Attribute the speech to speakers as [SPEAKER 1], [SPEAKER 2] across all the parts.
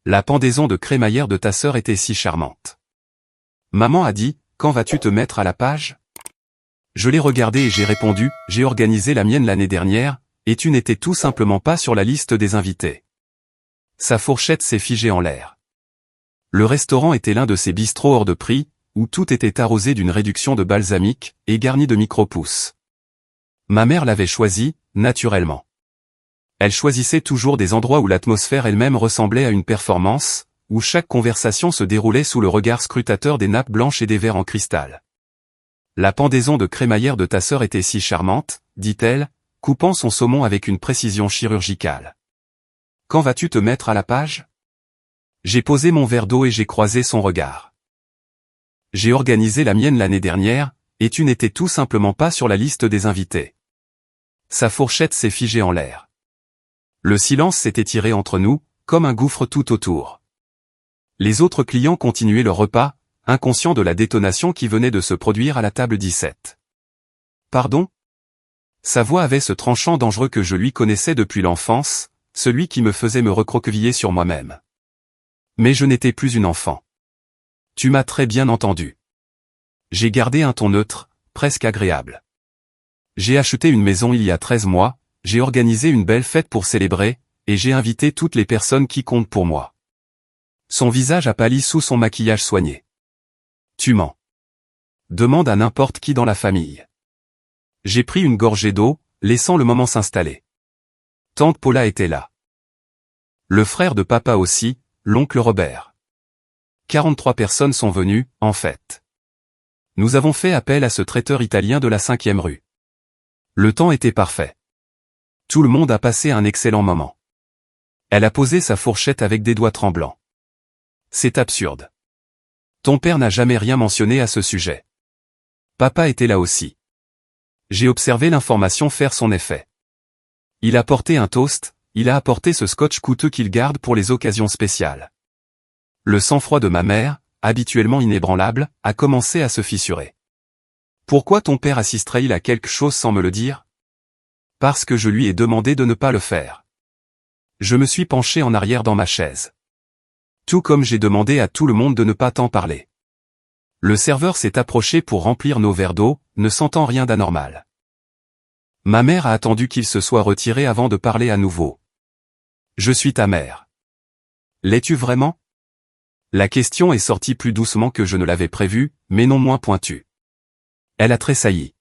[SPEAKER 1] La pendaison de crémaillère de ta sœur était si charmante. Maman a dit, quand vas-tu te mettre à la page? Je l'ai regardé et j'ai répondu, j'ai organisé la mienne l'année dernière, et tu n'étais tout simplement pas sur la liste des invités. Sa fourchette s'est figée en l'air. Le restaurant était l'un de ces bistrots hors de prix, où tout était arrosé d'une réduction de balsamique, et garni de micro-pousses. Ma mère l'avait choisi, naturellement. Elle choisissait toujours des endroits où l'atmosphère elle-même ressemblait à une performance, où chaque conversation se déroulait sous le regard scrutateur des nappes blanches et des verres en cristal. La pendaison de crémaillère de ta sœur était si charmante, dit-elle, coupant son saumon avec une précision chirurgicale. Quand vas-tu te mettre à la page? J'ai posé mon verre d'eau et j'ai croisé son regard. J'ai organisé la mienne l'année dernière, et tu n'étais tout simplement pas sur la liste des invités. Sa fourchette s'est figée en l'air. Le silence s'est étiré entre nous, comme un gouffre tout autour. Les autres clients continuaient leur repas, inconscients de la détonation qui venait de se produire à la table 17. Pardon? Sa voix avait ce tranchant dangereux que je lui connaissais depuis l'enfance, celui qui me faisait me recroqueviller sur moi-même. Mais je n'étais plus une enfant. Tu m'as très bien entendu. J'ai gardé un ton neutre, presque agréable. J'ai acheté une maison il y a 13 mois, j'ai organisé une belle fête pour célébrer, et j'ai invité toutes les personnes qui comptent pour moi. Son visage a pâli sous son maquillage soigné. Tu mens. Demande à n'importe qui dans la famille. J'ai pris une gorgée d'eau, laissant le moment s'installer. Tante Paula était là. Le frère de papa aussi, l'oncle Robert. 43 personnes sont venues, en fait. Nous avons fait appel à ce traiteur italien de la 5e rue. Le temps était parfait. Tout le monde a passé un excellent moment. Elle a posé sa fourchette avec des doigts tremblants. C'est absurde. Ton père n'a jamais rien mentionné à ce sujet. Papa était là aussi. J'ai observé l'information faire son effet. Il a porté un toast, il a apporté ce scotch coûteux qu'il garde pour les occasions spéciales. Le sang-froid de ma mère, habituellement inébranlable, a commencé à se fissurer. Pourquoi ton père assisterait-il à quelque chose sans me le dire? Parce que je lui ai demandé de ne pas le faire. Je me suis penché en arrière dans ma chaise. Tout comme j'ai demandé à tout le monde de ne pas t'en parler. Le serveur s'est approché pour remplir nos verres d'eau, ne sentant rien d'anormal. Ma mère a attendu qu'il se soit retiré avant de parler à nouveau. Je suis ta mère. L'es-tu vraiment? La question est sortie plus doucement que je ne l'avais prévu, mais non moins pointue. Elle a tressailli.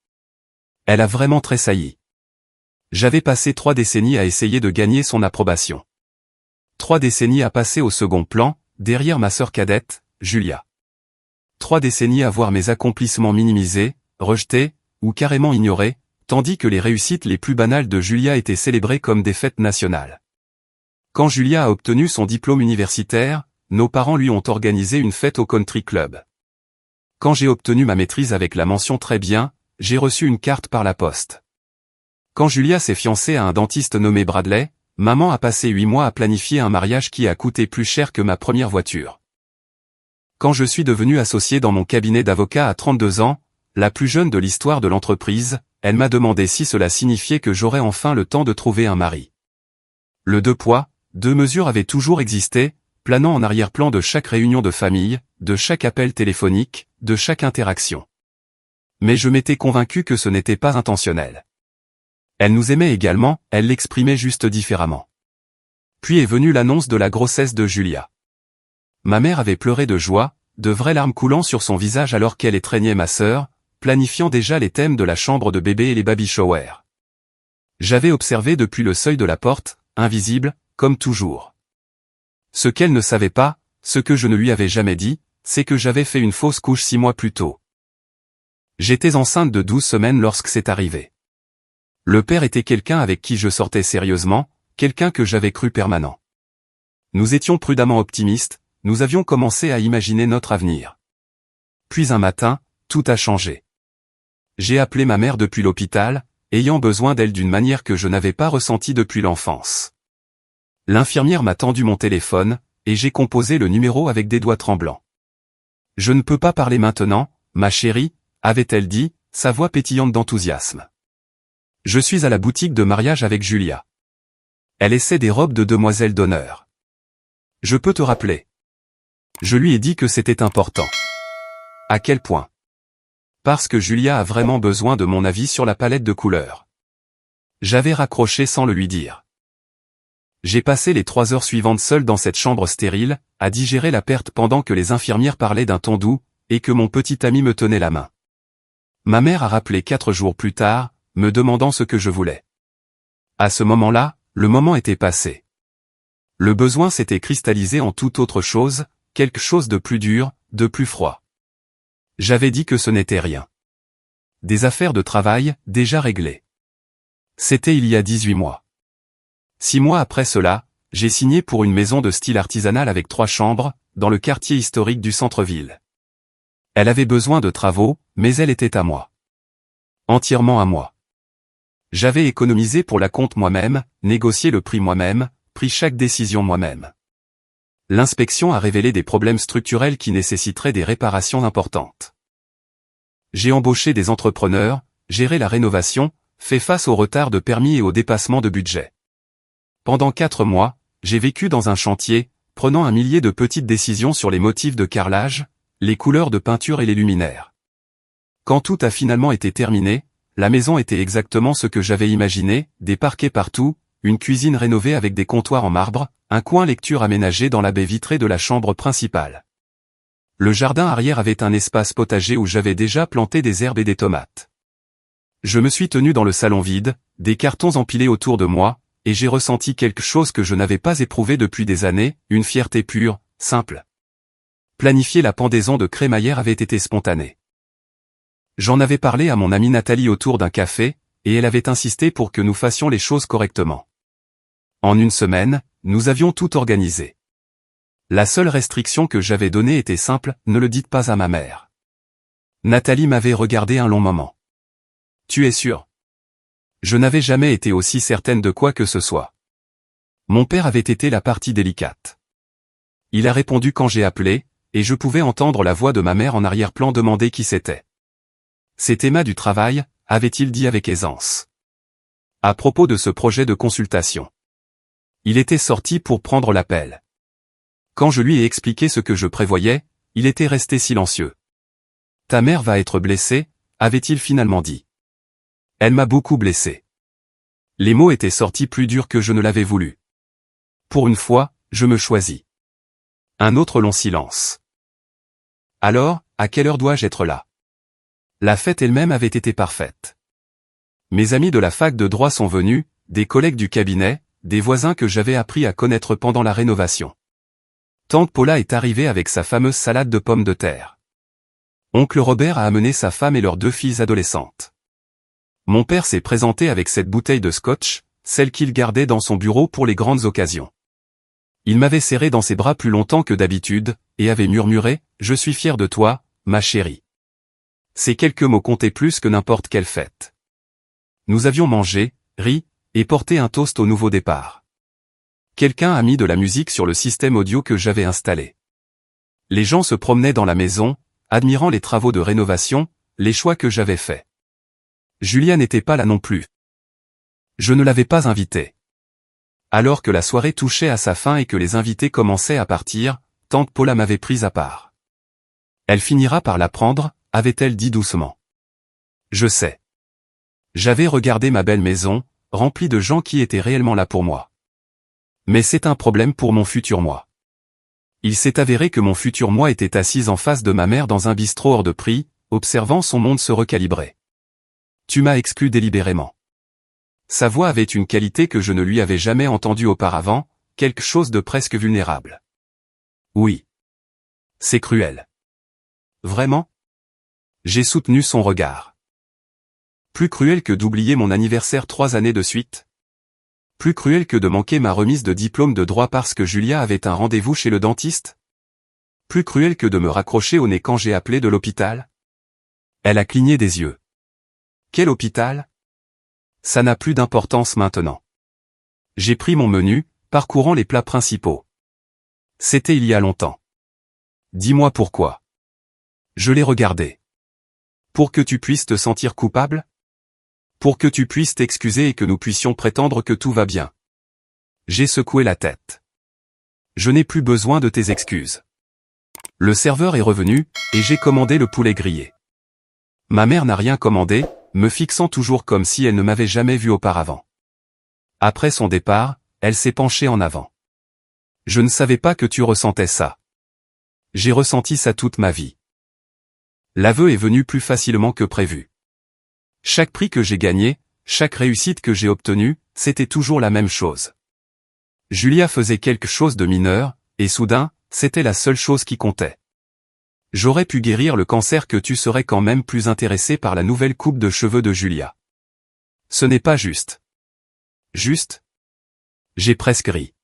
[SPEAKER 1] Elle a vraiment tressailli. J'avais passé 3 décennies à essayer de gagner son approbation. 3 décennies à passer au second plan, derrière ma sœur cadette, Julia. 3 décennies à voir mes accomplissements minimisés, rejetés, ou carrément ignorés, tandis que les réussites les plus banales de Julia étaient célébrées comme des fêtes nationales. Quand Julia a obtenu son diplôme universitaire, nos parents lui ont organisé une fête au country club. Quand j'ai obtenu ma maîtrise avec la mention très bien, j'ai reçu une carte par la poste. Quand Julia s'est fiancée à un dentiste nommé Bradley, maman a passé 8 mois à planifier un mariage qui a coûté plus cher que ma première voiture. Quand je suis devenu associé dans mon cabinet d'avocat à 32 ans, la plus jeune de l'histoire de l'entreprise, elle m'a demandé si cela signifiait que j'aurais enfin le temps de trouver un mari. Le 2 poids, 2 mesures avait toujours existé, planant en arrière-plan de chaque réunion de famille, de chaque appel téléphonique, de chaque interaction. Mais je m'étais convaincu que ce n'était pas intentionnel. Elle nous aimait également, elle l'exprimait juste différemment. Puis est venue l'annonce de la grossesse de Julia. Ma mère avait pleuré de joie, de vraies larmes coulant sur son visage alors qu'elle étreignait ma sœur, planifiant déjà les thèmes de la chambre de bébé et les baby showers. J'avais observé depuis le seuil de la porte, invisible, comme toujours. Ce qu'elle ne savait pas, ce que je ne lui avais jamais dit, c'est que j'avais fait une fausse couche 6 mois plus tôt. J'étais enceinte de 12 semaines lorsque c'est arrivé. Le père était quelqu'un avec qui je sortais sérieusement, quelqu'un que j'avais cru permanent. Nous étions prudemment optimistes, nous avions commencé à imaginer notre avenir. Puis un matin, tout a changé. J'ai appelé ma mère depuis l'hôpital, ayant besoin d'elle d'une manière que je n'avais pas ressentie depuis l'enfance. L'infirmière m'a tendu mon téléphone, et j'ai composé le numéro avec des doigts tremblants. Je ne peux pas parler maintenant, ma chérie, avait-elle dit, sa voix pétillante d'enthousiasme. Je suis à la boutique de mariage avec Julia. Elle essaie des robes de demoiselle d'honneur. Je peux te rappeler. Je lui ai dit que c'était important. À quel point? Parce que Julia a vraiment besoin de mon avis sur la palette de couleurs. J'avais raccroché sans le lui dire. J'ai passé les 3 heures suivantes seul dans cette chambre stérile, à digérer la perte pendant que les infirmières parlaient d'un ton doux, et que mon petit ami me tenait la main. Ma mère a rappelé 4 jours plus tard, me demandant ce que je voulais. À ce moment-là, le moment était passé. Le besoin s'était cristallisé en toute autre chose, quelque chose de plus dur, de plus froid. J'avais dit que ce n'était rien. Des affaires de travail, déjà réglées. C'était il y a 18 mois. 6 mois après cela, j'ai signé pour une maison de style artisanal avec 3 chambres, dans le quartier historique du centre-ville. Elle avait besoin de travaux, mais elle était à moi. Entièrement à moi. J'avais économisé pour la compte moi-même, négocié le prix moi-même, pris chaque décision moi-même. L'inspection a révélé des problèmes structurels qui nécessiteraient des réparations importantes. J'ai embauché des entrepreneurs, géré la rénovation, fait face au retard de permis et au dépassement de budget. Pendant 4 mois, j'ai vécu dans un chantier, prenant un millier de petites décisions sur les motifs de carrelage, les couleurs de peinture et les luminaires. Quand tout a finalement été terminé, la maison était exactement ce que j'avais imaginé, des parquets partout, une cuisine rénovée avec des comptoirs en marbre, un coin lecture aménagé dans la baie vitrée de la chambre principale. Le jardin arrière avait un espace potager où j'avais déjà planté des herbes et des tomates. Je me suis tenu dans le salon vide, des cartons empilés autour de moi, et j'ai ressenti quelque chose que je n'avais pas éprouvé depuis des années, une fierté pure, simple. Planifier la pendaison de crémaillère avait été spontané. J'en avais parlé à mon amie Nathalie autour d'un café, et elle avait insisté pour que nous fassions les choses correctement. En une semaine, nous avions tout organisé. La seule restriction que j'avais donnée était simple, ne le dites pas à ma mère. Nathalie m'avait regardé un long moment. Tu es sûr? Je n'avais jamais été aussi certaine de quoi que ce soit. Mon père avait été la partie délicate. Il a répondu quand j'ai appelé, et je pouvais entendre la voix de ma mère en arrière-plan demander qui c'était. C'est Emma du travail, avait-il dit avec aisance. À propos de ce projet de consultation. Il était sorti pour prendre l'appel. Quand je lui ai expliqué ce que je prévoyais, il était resté silencieux. Ta mère va être blessée, avait-il finalement dit. Elle m'a beaucoup blessé. Les mots étaient sortis plus durs que je ne l'avais voulu. Pour une fois, je me choisis. Un autre long silence. Alors, à quelle heure dois-je être là? La fête elle-même avait été parfaite. Mes amis de la fac de droit sont venus, des collègues du cabinet, des voisins que j'avais appris à connaître pendant la rénovation. Tante Paula est arrivée avec sa fameuse salade de pommes de terre. Oncle Robert a amené sa femme et leurs 2 filles adolescentes. Mon père s'est présenté avec cette bouteille de scotch, celle qu'il gardait dans son bureau pour les grandes occasions. Il m'avait serré dans ses bras plus longtemps que d'habitude, et avait murmuré « Je suis fier de toi, ma chérie ». Ces quelques mots comptaient plus que n'importe quelle fête. Nous avions mangé, ri, et porté un toast au nouveau départ. Quelqu'un a mis de la musique sur le système audio que j'avais installé. Les gens se promenaient dans la maison, admirant les travaux de rénovation, les choix que j'avais faits. Julia n'était pas là non plus. Je ne l'avais pas invitée. Alors que la soirée touchait à sa fin et que les invités commençaient à partir, tante Paula m'avait prise à part. Elle finira par la prendre, avait-elle dit doucement. Je sais. J'avais regardé ma belle maison, remplie de gens qui étaient réellement là pour moi. Mais c'est un problème pour mon futur moi. Il s'est avéré que mon futur moi était assise en face de ma mère dans un bistrot hors de prix, observant son monde se recalibrer. Tu m'as exclu délibérément. Sa voix avait une qualité que je ne lui avais jamais entendue auparavant, quelque chose de presque vulnérable. Oui. C'est cruel. Vraiment? J'ai soutenu son regard. Plus cruel que d'oublier mon anniversaire 3 années de suite? Plus cruel que de manquer ma remise de diplôme de droit parce que Julia avait un rendez-vous chez le dentiste? Plus cruel que de me raccrocher au nez quand j'ai appelé de l'hôpital? Elle a cligné des yeux. Quel hôpital? Ça n'a plus d'importance maintenant. J'ai pris mon menu, parcourant les plats principaux. C'était il y a longtemps. Dis-moi pourquoi. Je l'ai regardé. Pour que tu puisses te sentir coupable? Pour que tu puisses t'excuser et que nous puissions prétendre que tout va bien. J'ai secoué la tête. Je n'ai plus besoin de tes excuses. Le serveur est revenu, et j'ai commandé le poulet grillé. Ma mère n'a rien commandé, me fixant toujours comme si elle ne m'avait jamais vu auparavant. Après son départ, elle s'est penchée en avant. Je ne savais pas que tu ressentais ça. J'ai ressenti ça toute ma vie. L'aveu est venu plus facilement que prévu. Chaque prix que j'ai gagné, chaque réussite que j'ai obtenue, c'était toujours la même chose. Julia faisait quelque chose de mineur, et soudain, c'était la seule chose qui comptait. J'aurais pu guérir le cancer que tu serais quand même plus intéressé par la nouvelle coupe de cheveux de Julia. Ce n'est pas juste. Juste? J'ai presque ri.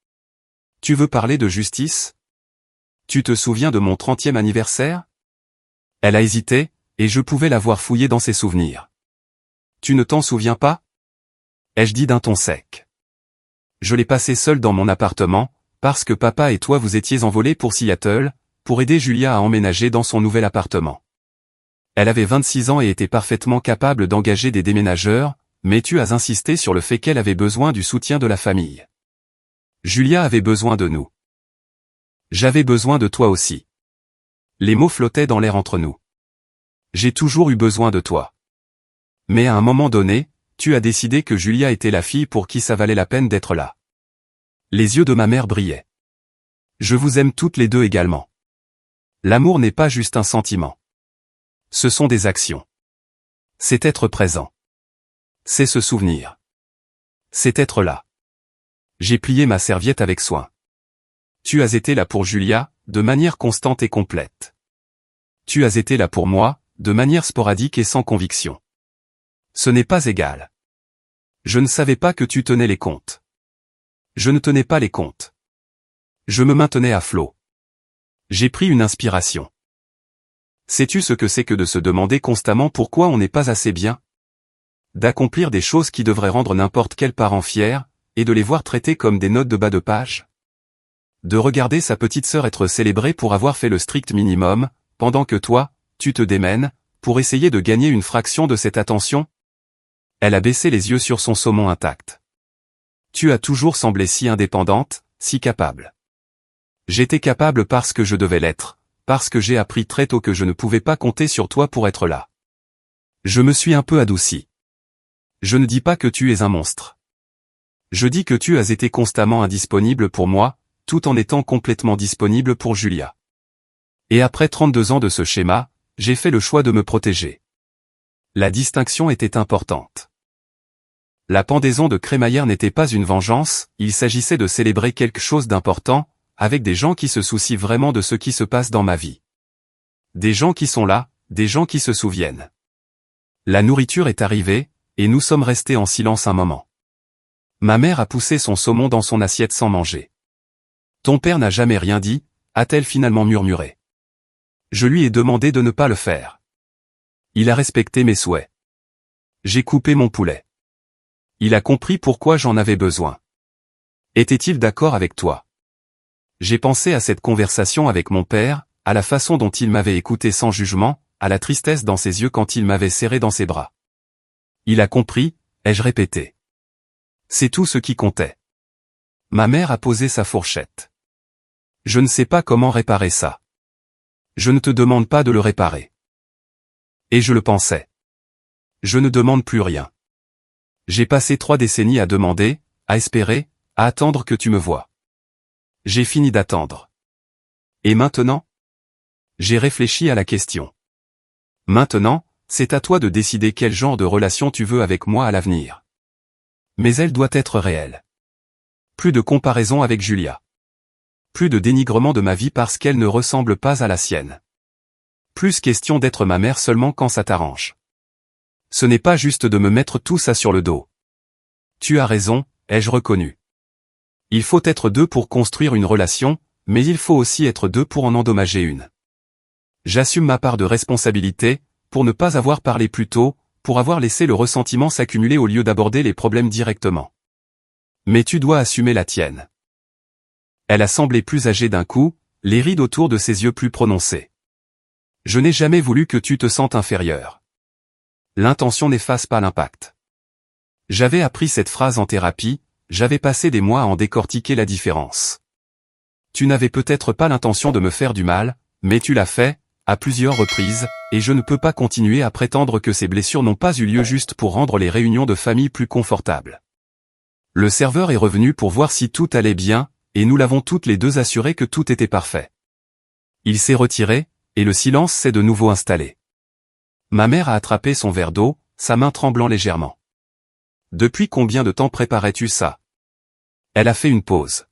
[SPEAKER 1] Tu veux parler de justice? Tu te souviens de mon 30e anniversaire? Elle a hésité, et je pouvais l'avoir fouillé dans ses souvenirs. Tu ne t'en souviens pas? Ai-je dit d'un ton sec. Je l'ai passé seul dans mon appartement, parce que papa et toi vous étiez envolés pour Seattle, pour aider Julia à emménager dans son nouvel appartement. Elle avait 26 ans et était parfaitement capable d'engager des déménageurs, mais tu as insisté sur le fait qu'elle avait besoin du soutien de la famille. Julia avait besoin de nous. J'avais besoin de toi aussi. Les mots flottaient dans l'air entre nous. J'ai toujours eu besoin de toi. Mais à un moment donné, tu as décidé que Julia était la fille pour qui ça valait la peine d'être là. Les yeux de ma mère brillaient. Je vous aime toutes les deux également. L'amour n'est pas juste un sentiment. Ce sont des actions. C'est être présent. C'est se souvenir. C'est être là. J'ai plié ma serviette avec soin. Tu as été là pour Julia, de manière constante et complète. Tu as été là pour moi, de manière sporadique et sans conviction. Ce n'est pas égal. Je ne savais pas que tu tenais les comptes. Je ne tenais pas les comptes. Je me maintenais à flot. J'ai pris une inspiration. Sais-tu ce que c'est que de se demander constamment pourquoi on n'est pas assez bien? D'accomplir des choses qui devraient rendre n'importe quel parent fier, et de les voir traitées comme des notes de bas de page? De regarder sa petite sœur être célébrée pour avoir fait le strict minimum, pendant que toi, tu te démènes, pour essayer de gagner une fraction de cette attention? Elle a baissé les yeux sur son saumon intact. Tu as toujours semblé si indépendante, si capable. J'étais capable parce que je devais l'être, parce que j'ai appris très tôt que je ne pouvais pas compter sur toi pour être là. Je me suis un peu adouci. Je ne dis pas que tu es un monstre. Je dis que tu as été constamment indisponible pour moi, tout en étant complètement disponible pour Julia. Et après 32 ans de ce schéma, j'ai fait le choix de me protéger. La distinction était importante. La pendaison de crémaillère n'était pas une vengeance, il s'agissait de célébrer quelque chose d'important, avec des gens qui se soucient vraiment de ce qui se passe dans ma vie. Des gens qui sont là, des gens qui se souviennent. La nourriture est arrivée, et nous sommes restés en silence un moment. Ma mère a poussé son saumon dans son assiette sans manger. Ton père n'a jamais rien dit, a-t-elle finalement murmuré. Je lui ai demandé de ne pas le faire. Il a respecté mes souhaits. J'ai coupé mon poulet. Il a compris pourquoi j'en avais besoin. Était-il d'accord avec toi? J'ai pensé à cette conversation avec mon père, à la façon dont il m'avait écouté sans jugement, à la tristesse dans ses yeux quand il m'avait serré dans ses bras. Il a compris, ai-je répété. C'est tout ce qui comptait. Ma mère a posé sa fourchette. Je ne sais pas comment réparer ça. Je ne te demande pas de le réparer. Et je le pensais. Je ne demande plus rien. J'ai passé 3 décennies à demander, à espérer, à attendre que tu me voies. J'ai fini d'attendre. Et maintenant? J'ai réfléchi à la question. Maintenant, c'est à toi de décider quel genre de relation tu veux avec moi à l'avenir. Mais elle doit être réelle. Plus de comparaison avec Julia. Plus de dénigrement de ma vie parce qu'elle ne ressemble pas à la sienne. Plus question d'être ma mère seulement quand ça t'arrange. Ce n'est pas juste de me mettre tout ça sur le dos. Tu as raison, ai-je reconnu. Il faut être 2 pour construire une relation, mais il faut aussi être 2 pour en endommager une. J'assume ma part de responsabilité, pour ne pas avoir parlé plus tôt, pour avoir laissé le ressentiment s'accumuler au lieu d'aborder les problèmes directement. Mais tu dois assumer la tienne. Elle a semblé plus âgée d'un coup, les rides autour de ses yeux plus prononcées. Je n'ai jamais voulu que tu te sentes inférieur. L'intention n'efface pas l'impact. J'avais appris cette phrase en thérapie, j'avais passé des mois à en décortiquer la différence. Tu n'avais peut-être pas l'intention de me faire du mal, mais tu l'as fait, à plusieurs reprises, et je ne peux pas continuer à prétendre que ces blessures n'ont pas eu lieu juste pour rendre les réunions de famille plus confortables. Le serveur est revenu pour voir si tout allait bien, et nous l'avons toutes les deux assuré que tout était parfait. Il s'est retiré, et le silence s'est de nouveau installé. Ma mère a attrapé son verre d'eau, sa main tremblant légèrement. Depuis combien de temps préparais-tu ça? Elle a fait une pause.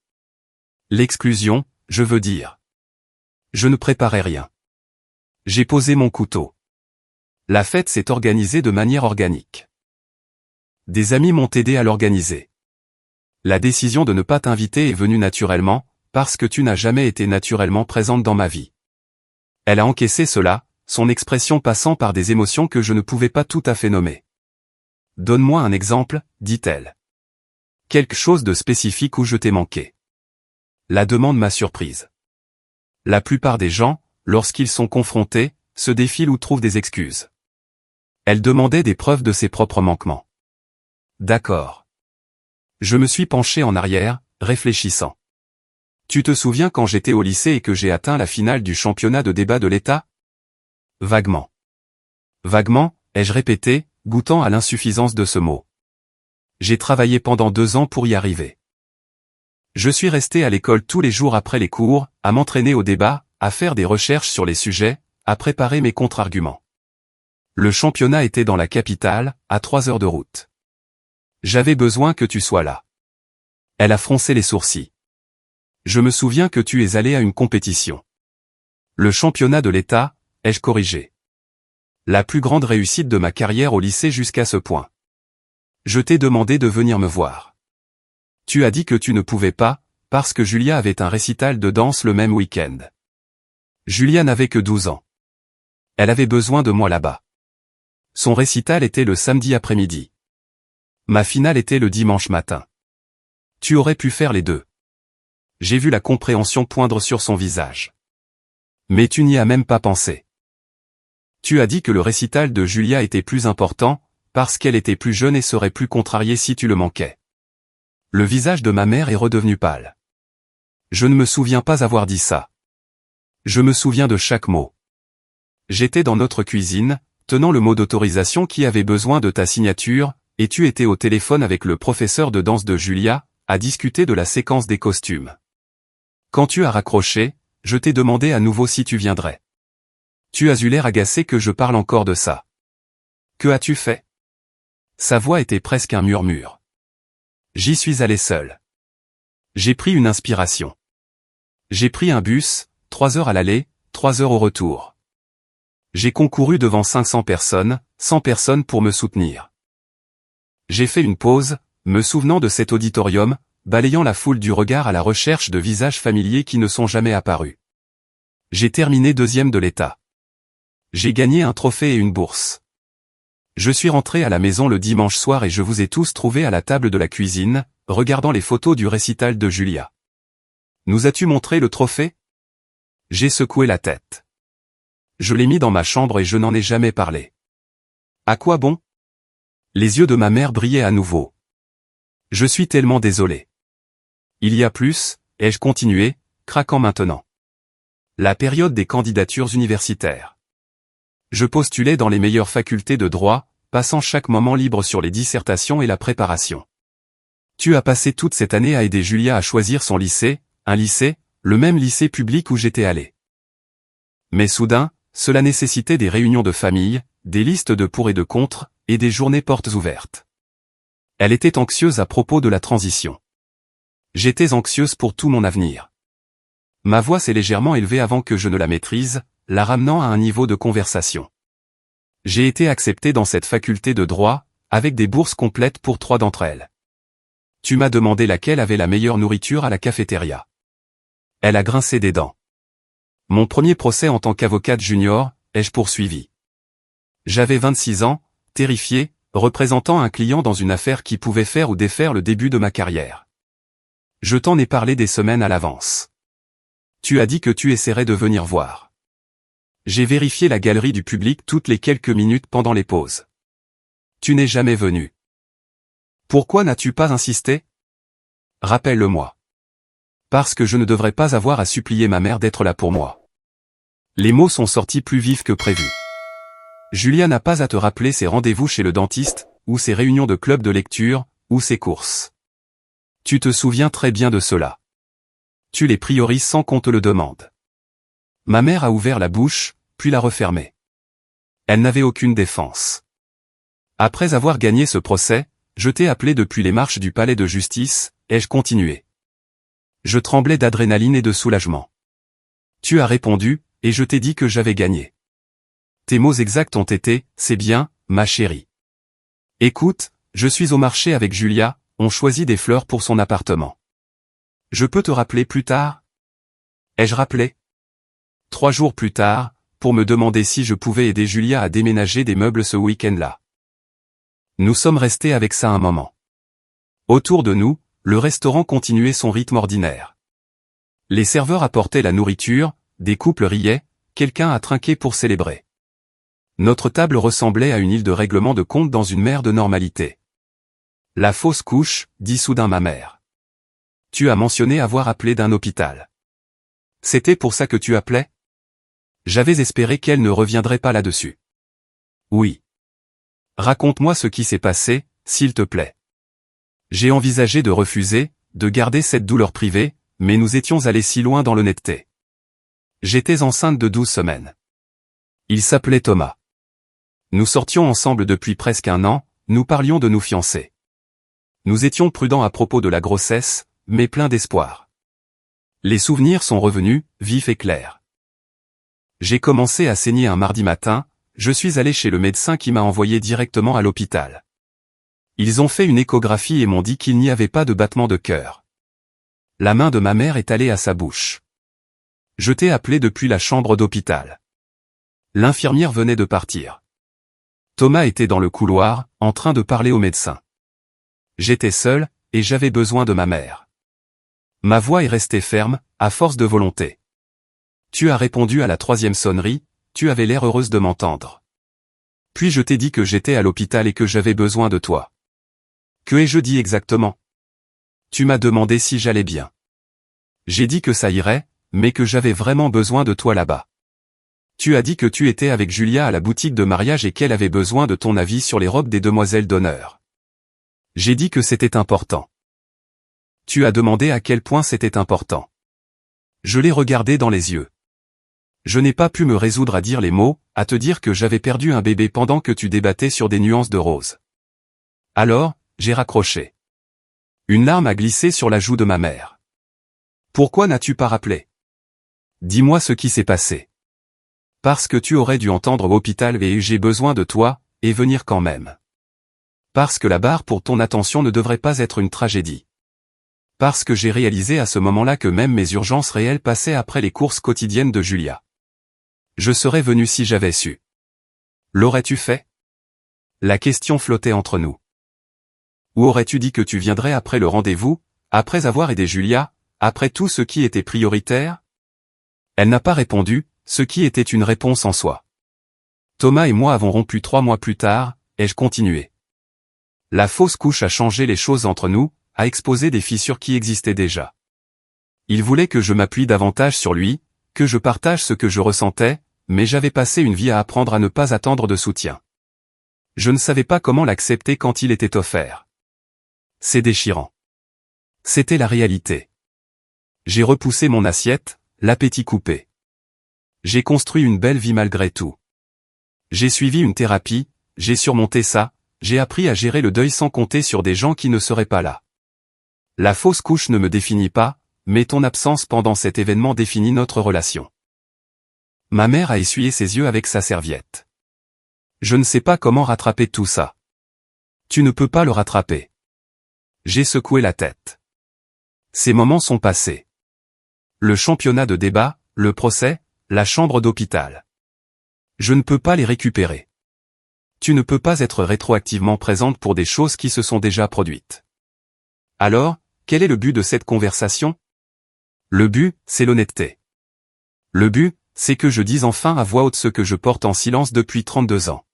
[SPEAKER 1] L'exclusion, je veux dire. Je ne préparais rien. J'ai posé mon couteau. La fête s'est organisée de manière organique. Des amis m'ont aidé à l'organiser. La décision de ne pas t'inviter est venue naturellement, parce que tu n'as jamais été naturellement présente dans ma vie. Elle a encaissé cela, son expression passant par des émotions que je ne pouvais pas tout à fait nommer. Donne-moi un exemple, dit-elle. Quelque chose de spécifique où je t'ai manqué. La demande m'a surprise. La plupart des gens, lorsqu'ils sont confrontés, se défilent ou trouvent des excuses. Elle demandait des preuves de ses propres manquements. D'accord. Je me suis penché en arrière, réfléchissant. Tu te souviens quand j'étais au lycée et que j'ai atteint la finale du championnat de débat de l'État? Vaguement. Vaguement, ai-je répété, goûtant à l'insuffisance de ce mot. J'ai travaillé pendant 2 ans pour y arriver. Je suis resté à l'école tous les jours après les cours, à m'entraîner au débat, à faire des recherches sur les sujets, à préparer mes contre-arguments. Le championnat était dans la capitale, à 3 heures de route. J'avais besoin que tu sois là. Elle a froncé les sourcils. Je me souviens que tu es allé à une compétition. Le championnat de l'État, ai-je corrigé. La plus grande réussite de ma carrière au lycée jusqu'à ce point. Je t'ai demandé de venir me voir. Tu as dit que tu ne pouvais pas, parce que Julia avait un récital de danse le même week-end. Julia n'avait que 12 ans. Elle avait besoin de moi là-bas. Son récital était le samedi après-midi. Ma finale était le dimanche matin. Tu aurais pu faire les deux. J'ai vu la compréhension poindre sur son visage. Mais tu n'y as même pas pensé. Tu as dit que le récital de Julia était plus important, parce qu'elle était plus jeune et serait plus contrariée si tu le manquais. Le visage de ma mère est redevenu pâle. Je ne me souviens pas avoir dit ça. Je me souviens de chaque mot. J'étais dans notre cuisine, tenant le mot d'autorisation qui avait besoin de ta signature, et tu étais au téléphone avec le professeur de danse de Julia, à discuter de la séquence des costumes. Quand tu as raccroché, je t'ai demandé à nouveau si tu viendrais. Tu as eu l'air agacé que je parle encore de ça. Que as-tu fait? Sa voix était presque un murmure. J'y suis allé seul. J'ai pris une inspiration. J'ai pris un bus, 3 heures à l'aller, 3 heures au retour. J'ai concouru devant 500 personnes, 100 personnes pour me soutenir. J'ai fait une pause, me souvenant de cet auditorium, balayant la foule du regard à la recherche de visages familiers qui ne sont jamais apparus. J'ai terminé 2e de l'État. J'ai gagné un trophée et une bourse. Je suis rentré à la maison le dimanche soir et je vous ai tous trouvés à la table de la cuisine, regardant les photos du récital de Julia. Nous as-tu montré le trophée? J'ai secoué la tête. Je l'ai mis dans ma chambre et je n'en ai jamais parlé. À quoi bon? Les yeux de ma mère brillaient à nouveau. Je suis tellement désolé. Il y a plus, ai-je continué, craquant maintenant. La période des candidatures universitaires. Je postulais dans les meilleures facultés de droit, passant chaque moment libre sur les dissertations et la préparation. Tu as passé toute cette année à aider Julia à choisir son lycée, un lycée, le même lycée public où j'étais allé. Mais soudain, cela nécessitait des réunions de famille, des listes de pour et de contre, et des journées portes ouvertes. Elle était anxieuse à propos de la transition. J'étais anxieuse pour tout mon avenir. Ma voix s'est légèrement élevée avant que je ne la maîtrise, la ramenant à un niveau de conversation. J'ai été accepté dans cette faculté de droit, avec des bourses complètes pour 3 d'entre elles. Tu m'as demandé laquelle avait la meilleure nourriture à la cafétéria. Elle a grincé des dents. Mon premier procès en tant qu'avocate junior, ai-je poursuivi. J'avais 26 ans, terrifié, représentant un client dans une affaire qui pouvait faire ou défaire le début de ma carrière. Je t'en ai parlé des semaines à l'avance. Tu as dit que tu essaierais de venir voir. J'ai vérifié la galerie du public toutes les quelques minutes pendant les pauses. Tu n'es jamais venu. Pourquoi n'as-tu pas insisté? Rappelle-le-moi. Parce que je ne devrais pas avoir à supplier ma mère d'être là pour moi. Les mots sont sortis plus vifs que prévu. Julia n'a pas à te rappeler ses rendez-vous chez le dentiste, ou ses réunions de club de lecture, ou ses courses. Tu te souviens très bien de cela. Tu les priorises sans qu'on te le demande. Ma mère a ouvert la bouche, puis l'a refermée. Elle n'avait aucune défense. Après avoir gagné ce procès, je t'ai appelé depuis les marches du palais de justice, ai-je continué. Je tremblais d'adrénaline et de soulagement. Tu as répondu, et je t'ai dit que j'avais gagné. Tes mots exacts ont été, c'est bien, ma chérie. Écoute, je suis au marché avec Julia, on choisit des fleurs pour son appartement. Je peux te rappeler plus tard? Ai-je rappelé? 3 jours plus tard, pour me demander si je pouvais aider Julia à déménager des meubles ce week-end-là. Nous sommes restés avec ça un moment. Autour de nous, le restaurant continuait son rythme ordinaire. Les serveurs apportaient la nourriture, des couples riaient, quelqu'un a trinqué pour célébrer. Notre table ressemblait à une île de règlement de compte dans une mer de normalité. La fausse couche, dit soudain ma mère. Tu as mentionné avoir appelé d'un hôpital. C'était pour ça que tu appelais? J'avais espéré qu'elle ne reviendrait pas là-dessus. Oui. Raconte-moi ce qui s'est passé, s'il te plaît. J'ai envisagé de refuser, de garder cette douleur privée, mais nous étions allés si loin dans l'honnêteté. J'étais enceinte de 12 semaines. Il s'appelait Thomas. Nous sortions ensemble depuis presque 1 an, nous parlions de nous fiancer. Nous étions prudents à propos de la grossesse, mais pleins d'espoir. Les souvenirs sont revenus, vifs et clairs. J'ai commencé à saigner un mardi matin, je suis allé chez le médecin qui m'a envoyé directement à l'hôpital. Ils ont fait une échographie et m'ont dit qu'il n'y avait pas de battement de cœur. La main de ma mère est allée à sa bouche. Je t'ai appelé depuis la chambre d'hôpital. L'infirmière venait de partir. Thomas était dans le couloir, en train de parler au médecin. J'étais seul, et j'avais besoin de ma mère. Ma voix est restée ferme, à force de volonté. Tu as répondu à la 3e sonnerie, tu avais l'air heureuse de m'entendre. Puis je t'ai dit que j'étais à l'hôpital et que j'avais besoin de toi. Que ai-je dit exactement? Tu m'as demandé si j'allais bien. J'ai dit que ça irait, mais que j'avais vraiment besoin de toi là-bas. Tu as dit que tu étais avec Julia à la boutique de mariage et qu'elle avait besoin de ton avis sur les robes des demoiselles d'honneur. J'ai dit que c'était important. Tu as demandé à quel point c'était important. Je l'ai regardé dans les yeux. Je n'ai pas pu me résoudre à dire les mots, à te dire que j'avais perdu un bébé pendant que tu débattais sur des nuances de rose. Alors, j'ai raccroché. Une larme a glissé sur la joue de ma mère. Pourquoi n'as-tu pas rappelé? Dis-moi ce qui s'est passé. Parce que tu aurais dû entendre au hôpital et j'ai besoin de toi, et venir quand même. Parce que la barre pour ton attention ne devrait pas être une tragédie. Parce que j'ai réalisé à ce moment-là que même mes urgences réelles passaient après les courses quotidiennes de Julia. Je serais venu si j'avais su. L'aurais-tu fait? La question flottait entre nous. Ou aurais-tu dit que tu viendrais après le rendez-vous, après avoir aidé Julia, après tout ce qui était prioritaire? Elle n'a pas répondu, ce qui était une réponse en soi. Thomas et moi avons rompu 3 mois plus tard, ai-je continué. La fausse couche a changé les choses entre nous, a exposé des fissures qui existaient déjà. Il voulait que je m'appuie davantage sur lui, que je partage ce que je ressentais, mais j'avais passé une vie à apprendre à ne pas attendre de soutien. Je ne savais pas comment l'accepter quand il était offert. C'est déchirant. C'était la réalité. J'ai repoussé mon assiette, l'appétit coupé. J'ai construit une belle vie malgré tout. J'ai suivi une thérapie, j'ai surmonté ça, j'ai appris à gérer le deuil sans compter sur des gens qui ne seraient pas là. La fausse couche ne me définit pas, mais ton absence pendant cet événement définit notre relation. Ma mère a essuyé ses yeux avec sa serviette. Je ne sais pas comment rattraper tout ça. Tu ne peux pas le rattraper. J'ai secoué la tête. Ces moments sont passés. Le championnat de débat, le procès, la chambre d'hôpital. Je ne peux pas les récupérer. Tu ne peux pas être rétroactivement présente pour des choses qui se sont déjà produites. Alors, quel est le but de cette conversation? Le but, c'est l'honnêteté. Le but, c'est que je dise enfin à voix haute ce que je porte en silence depuis 32 ans.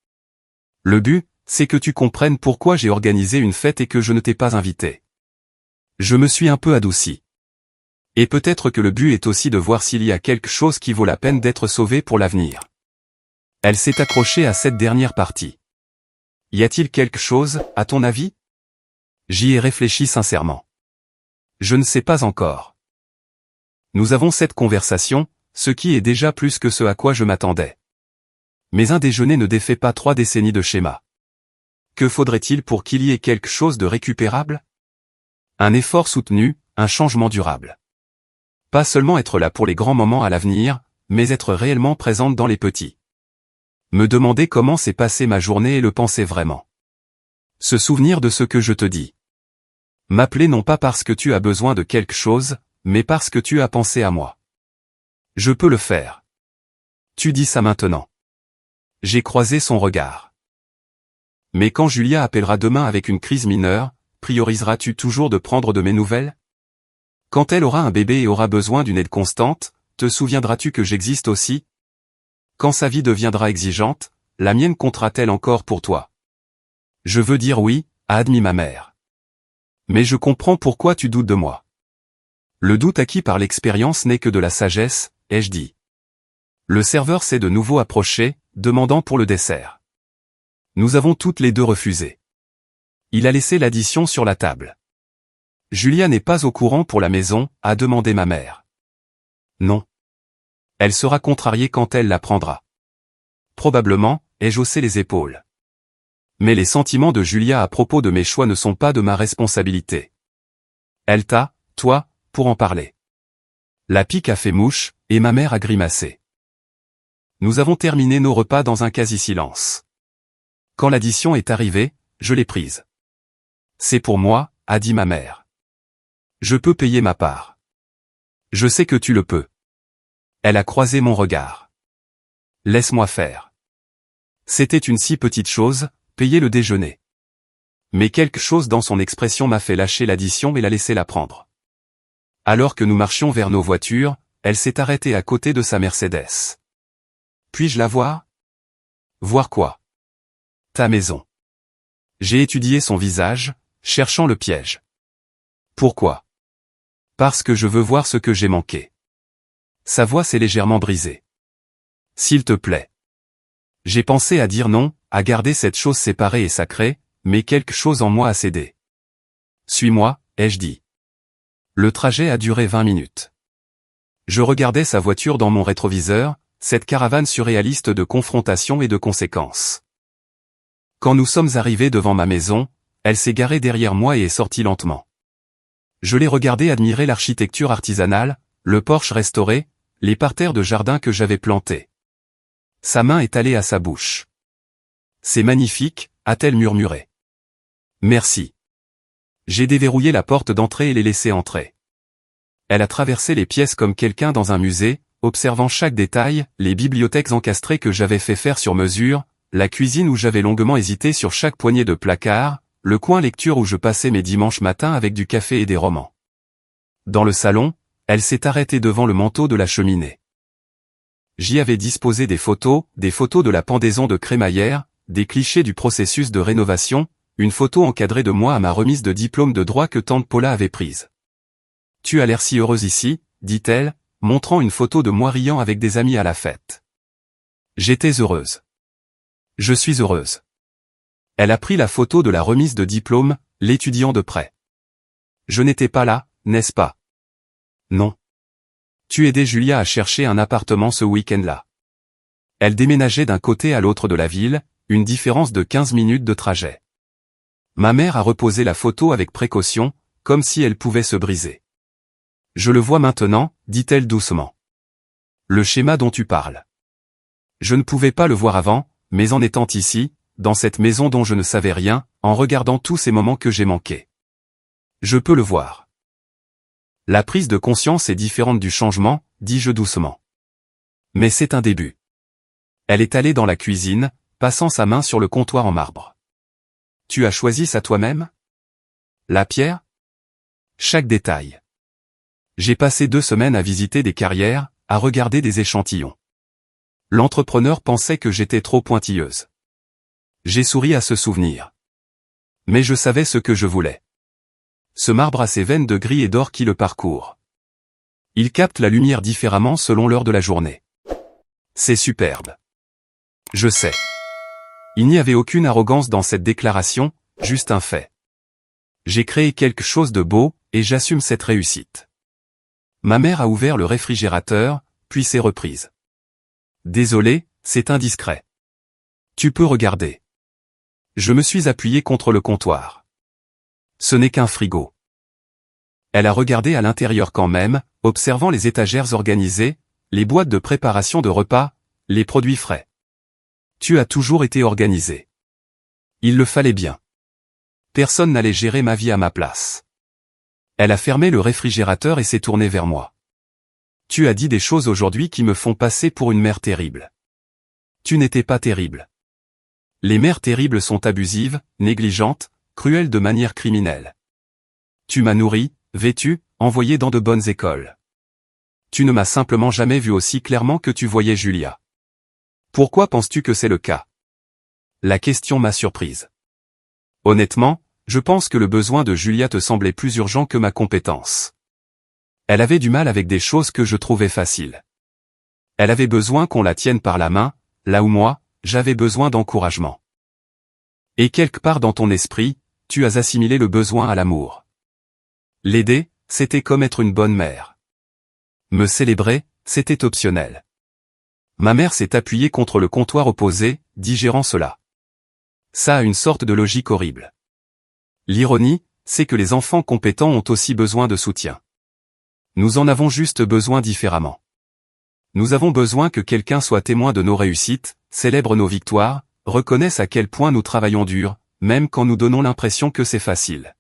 [SPEAKER 1] Le but, c'est que tu comprennes pourquoi j'ai organisé une fête et que je ne t'ai pas invité. Je me suis un peu adouci. Et peut-être que le but est aussi de voir s'il y a quelque chose qui vaut la peine d'être sauvé pour l'avenir. Elle s'est accrochée à cette dernière partie. Y a-t-il quelque chose, à ton avis? J'y ai réfléchi sincèrement. Je ne sais pas encore. Nous avons cette conversation, ce qui est déjà plus que ce à quoi je m'attendais. Mais un déjeuner ne défait pas 3 décennies de schéma. Que faudrait-il pour qu'il y ait quelque chose de récupérable? Un effort soutenu, un changement durable. Pas seulement être là pour les grands moments à l'avenir, mais être réellement présente dans les petits. Me demander comment s'est passée ma journée et le penser vraiment. Se souvenir de ce que je te dis. M'appeler non pas parce que tu as besoin de quelque chose, mais parce que tu as pensé à moi. Je peux le faire. Tu dis ça maintenant. J'ai croisé son regard. Mais quand Julia appellera demain avec une crise mineure, prioriseras-tu toujours de prendre de mes nouvelles? Quand elle aura un bébé et aura besoin d'une aide constante, te souviendras-tu que j'existe aussi? Quand sa vie deviendra exigeante, la mienne comptera-t-elle encore pour toi? Je veux dire oui, a admis ma mère. Mais je comprends pourquoi tu doutes de moi. Le doute acquis par l'expérience n'est que de la sagesse, ai-je dit. Le serveur s'est de nouveau approché, demandant pour le dessert. Nous avons toutes les deux refusé. Il a laissé l'addition sur la table. Julia n'est pas au courant pour la maison, a demandé ma mère. Non. Elle sera contrariée quand elle l'apprendra. Probablement, ai-je haussé les épaules. Mais les sentiments de Julia à propos de mes choix ne sont pas de ma responsabilité. Elle t'a, toi, pour en parler. La pique a fait mouche, et ma mère a grimacé. Nous avons terminé nos repas dans un quasi-silence. Quand l'addition est arrivée, je l'ai prise. C'est pour moi, a dit ma mère. Je peux payer ma part. Je sais que tu le peux. Elle a croisé mon regard. Laisse-moi faire. C'était une si petite chose, payer le déjeuner. Mais quelque chose dans son expression m'a fait lâcher l'addition et la laisser la prendre. Alors que nous marchions vers nos voitures, elle s'est arrêtée à côté de sa Mercedes. Puis-je la voir? Voir quoi? Ta maison. J'ai étudié son visage, cherchant le piège. Pourquoi? Parce que je veux voir ce que j'ai manqué. Sa voix s'est légèrement brisée. S'il te plaît. J'ai pensé à dire non, à garder cette chose séparée et sacrée, mais quelque chose en moi a cédé. Suis-moi, ai-je dit. Le trajet a duré 20 minutes. Je regardais sa voiture dans mon rétroviseur, cette caravane surréaliste de confrontation et de conséquences. Quand nous sommes arrivés devant ma maison, elle s'est garée derrière moi et est sortie lentement. Je l'ai regardée admirer l'architecture artisanale, le porche restauré, les parterres de jardin que j'avais plantés. Sa main est allée à sa bouche. C'est magnifique, a-t-elle murmuré. Merci. J'ai déverrouillé la porte d'entrée et l'ai laissée entrer. Elle a traversé les pièces comme quelqu'un dans un musée, observant chaque détail, les bibliothèques encastrées que j'avais fait faire sur mesure, la cuisine où j'avais longuement hésité sur chaque poignée de placard, le coin lecture où je passais mes dimanches matins avec du café et des romans. Dans le salon, elle s'est arrêtée devant le manteau de la cheminée. J'y avais disposé des photos de la pendaison de crémaillère, des clichés du processus de rénovation, une photo encadrée de moi à ma remise de diplôme de droit que tante Paula avait prise. Tu as l'air si heureuse ici, dit-elle, montrant une photo de moi riant avec des amis à la fête. J'étais heureuse. Je suis heureuse. Elle a pris la photo de la remise de diplôme, l'étudiant de près. Je n'étais pas là, n'est-ce pas? Non. Tu aidais Julia à chercher un appartement ce week-end-là. Elle déménageait d'un côté à l'autre de la ville, une différence de 15 minutes de trajet. Ma mère a reposé la photo avec précaution, comme si elle pouvait se briser. Je le vois maintenant, dit-elle doucement. Le schéma dont tu parles. Je ne pouvais pas le voir avant, mais en étant ici, dans cette maison dont je ne savais rien, en regardant tous ces moments que j'ai manqués. Je peux le voir. La prise de conscience est différente du changement, dis-je doucement. Mais c'est un début. Elle est allée dans la cuisine, passant sa main sur le comptoir en marbre. Tu as choisi ça toi-même? La pierre? Chaque détail. J'ai passé 2 semaines à visiter des carrières, à regarder des échantillons. L'entrepreneur pensait que j'étais trop pointilleuse. J'ai souri à ce souvenir. Mais je savais ce que je voulais. Ce marbre a ses veines de gris et d'or qui le parcourent. Ils captent la lumière différemment selon l'heure de la journée. C'est superbe. Je sais. Il n'y avait aucune arrogance dans cette déclaration, juste un fait. J'ai créé quelque chose de beau, et j'assume cette réussite. Ma mère a ouvert le réfrigérateur, puis s'est reprise. Désolé, c'est indiscret. Tu peux regarder. Je me suis appuyé contre le comptoir. Ce n'est qu'un frigo. Elle a regardé à l'intérieur quand même, observant les étagères organisées, les boîtes de préparation de repas, les produits frais. Tu as toujours été organisé. Il le fallait bien. Personne n'allait gérer ma vie à ma place. Elle a fermé le réfrigérateur et s'est tournée vers moi. Tu as dit des choses aujourd'hui qui me font passer pour une mère terrible. Tu n'étais pas terrible. Les mères terribles sont abusives, négligentes, cruelles de manière criminelle. Tu m'as nourri, vêtu, envoyé dans de bonnes écoles. Tu ne m'as simplement jamais vu aussi clairement que tu voyais Julia. Pourquoi penses-tu que c'est le cas? La question m'a surprise. Honnêtement, je pense que le besoin de Julia te semblait plus urgent que ma compétence. Elle avait du mal avec des choses que je trouvais faciles. Elle avait besoin qu'on la tienne par la main, là où moi, j'avais besoin d'encouragement. Et quelque part dans ton esprit, tu as assimilé le besoin à l'amour. L'aider, c'était comme être une bonne mère. Me célébrer, c'était optionnel. Ma mère s'est appuyée contre le comptoir opposé, digérant cela. Ça a une sorte de logique horrible. L'ironie, c'est que les enfants compétents ont aussi besoin de soutien. Nous en avons juste besoin différemment. Nous avons besoin que quelqu'un soit témoin de nos réussites, célèbre nos victoires, reconnaisse à quel point nous travaillons dur, même quand nous donnons l'impression que c'est facile.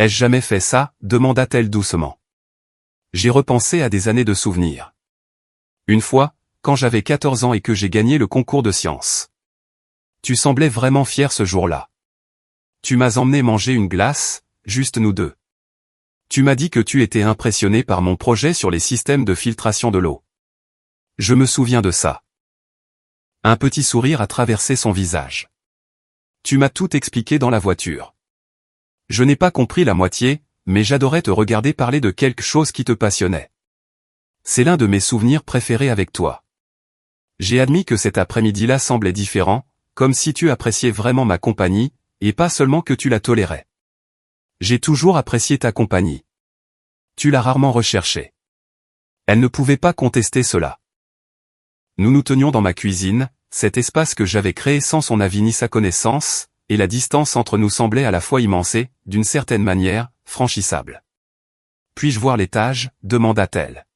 [SPEAKER 1] Ai-je jamais fait ça? Demanda-t-elle doucement. J'ai repensé à des années de souvenirs. Une fois, quand j'avais 14 ans et que j'ai gagné le concours de sciences. Tu semblais vraiment fier ce jour-là. Tu m'as emmené manger une glace, juste nous deux. Tu m'as dit que tu étais impressionné par mon projet sur les systèmes de filtration de l'eau. Je me souviens de ça. Un petit sourire a traversé son visage. Tu m'as tout expliqué dans la voiture. Je n'ai pas compris la moitié, mais j'adorais te regarder parler de quelque chose qui te passionnait. C'est l'un de mes souvenirs préférés avec toi. J'ai admis que cet après-midi-là semblait différent, comme si tu appréciais vraiment ma compagnie, et pas seulement que tu la tolérais. J'ai toujours apprécié ta compagnie. Tu l'as rarement recherchée. Elle ne pouvait pas contester cela. Nous nous tenions dans ma cuisine, cet espace que j'avais créé sans son avis ni sa connaissance, et la distance entre nous semblait à la fois immense et, d'une certaine manière, franchissable. Puis-je voir l'étage? Demanda-t-elle.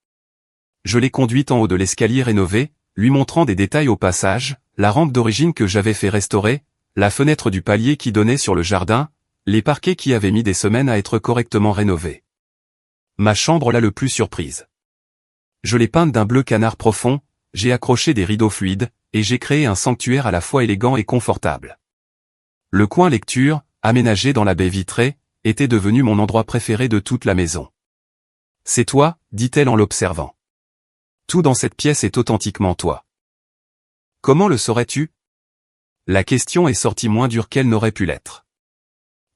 [SPEAKER 1] Je l'ai conduite en haut de l'escalier rénové, lui montrant des détails au passage, la rampe d'origine que j'avais fait restaurer, la fenêtre du palier qui donnait sur le jardin, les parquets qui avaient mis des semaines à être correctement rénovés. Ma chambre l'a le plus surprise. Je l'ai peinte d'un bleu canard profond, j'ai accroché des rideaux fluides, et j'ai créé un sanctuaire à la fois élégant et confortable. Le coin lecture, aménagé dans la baie vitrée, était devenu mon endroit préféré de toute la maison. C'est toi, dit-elle en l'observant. Tout dans cette pièce est authentiquement toi. Comment le saurais-tu? La question est sortie moins dure qu'elle n'aurait pu l'être.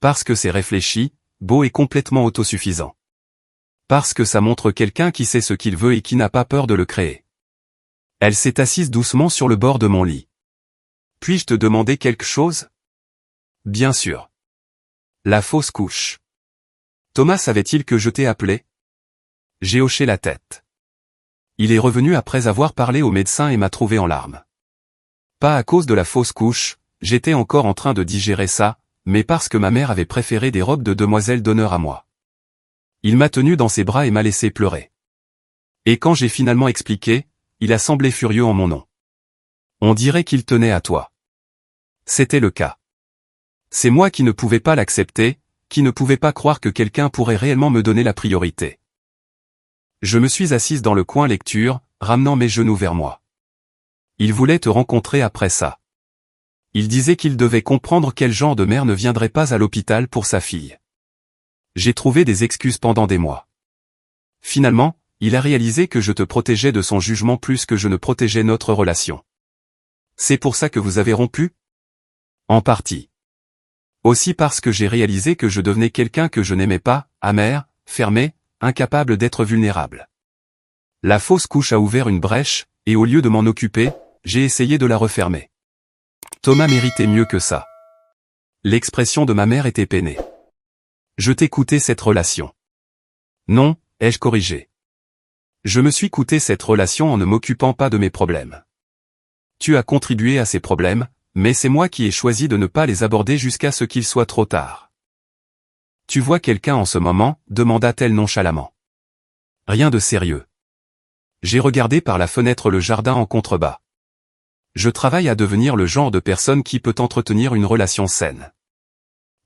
[SPEAKER 1] Parce que c'est réfléchi, beau et complètement autosuffisant. Parce que ça montre quelqu'un qui sait ce qu'il veut et qui n'a pas peur de le créer. Elle s'est assise doucement sur le bord de mon lit. Puis-je te demander quelque chose? Bien sûr. La fausse couche. Thomas savait-il que je t'ai appelé? J'ai hoché la tête. Il est revenu après avoir parlé au médecin et m'a trouvé en larmes. Pas à cause de la fausse couche, j'étais encore en train de digérer ça, mais parce que ma mère avait préféré des robes de demoiselle d'honneur à moi. Il m'a tenu dans ses bras et m'a laissé pleurer. Et quand j'ai finalement expliqué, il a semblé furieux en mon nom. On dirait qu'il tenait à toi. C'était le cas. C'est moi qui ne pouvais pas l'accepter, qui ne pouvais pas croire que quelqu'un pourrait réellement me donner la priorité. Je me suis assise dans le coin lecture, ramenant mes genoux vers moi. Il voulait te rencontrer après ça. Il disait qu'il devait comprendre quel genre de mère ne viendrait pas à l'hôpital pour sa fille. J'ai trouvé des excuses pendant des mois. Finalement, il a réalisé que je te protégeais de son jugement plus que je ne protégeais notre relation. C'est pour ça que vous avez rompu? En partie. Aussi parce que j'ai réalisé que je devenais quelqu'un que je n'aimais pas, amer, fermé, incapable d'être vulnérable. La fausse couche a ouvert une brèche, et au lieu de m'en occuper, j'ai essayé de la refermer. Thomas méritait mieux que ça. L'expression de ma mère était peinée. Je t'ai coûté cette relation. Non, ai-je corrigé. Je me suis coûté cette relation en ne m'occupant pas de mes problèmes. Tu as contribué à ces problèmes, mais c'est moi qui ai choisi de ne pas les aborder jusqu'à ce qu'il soit trop tard. Tu vois quelqu'un en ce moment, demanda-t-elle nonchalamment. Rien de sérieux. J'ai regardé par la fenêtre le jardin en contrebas. Je travaille à devenir le genre de personne qui peut entretenir une relation saine.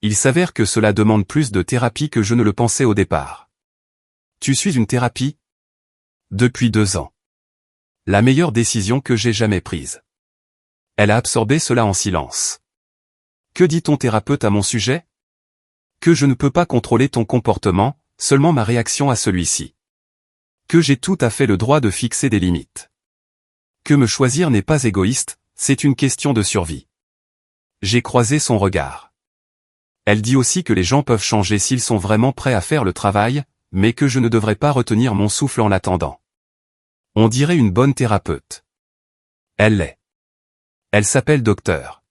[SPEAKER 1] Il s'avère que cela demande plus de thérapie que je ne le pensais au départ. Tu suis une thérapie? Depuis 2 ans. La meilleure décision que j'ai jamais prise. Elle a absorbé cela en silence. Que dit ton thérapeute à mon sujet? Que je ne peux pas contrôler ton comportement, seulement ma réaction à celui-ci. Que j'ai tout à fait le droit de fixer des limites. Que me choisir n'est pas égoïste, c'est une question de survie. J'ai croisé son regard. Elle dit aussi que les gens peuvent changer s'ils sont vraiment prêts à faire le travail, mais que je ne devrais pas retenir mon souffle en l'attendant. On dirait une bonne thérapeute. Elle l'est. Elle s'appelle Dr.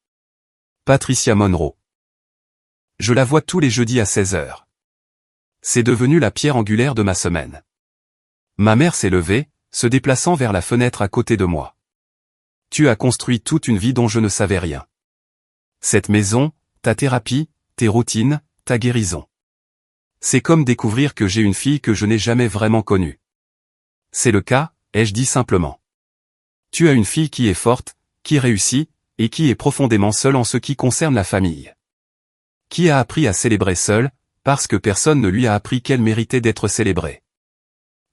[SPEAKER 1] Patricia Monroe. Je la vois tous les jeudis à 16h. C'est devenu la pierre angulaire de ma semaine. Ma mère s'est levée, se déplaçant vers la fenêtre à côté de moi. Tu as construit toute une vie dont je ne savais rien. Cette maison, ta thérapie, tes routines, ta guérison. C'est comme découvrir que j'ai une fille que je n'ai jamais vraiment connue. C'est le cas, ai-je dit simplement. Tu as une fille qui est forte, qui réussit, et qui est profondément seule en ce qui concerne la famille. Qui a appris à célébrer seule, parce que personne ne lui a appris qu'elle méritait d'être célébrée.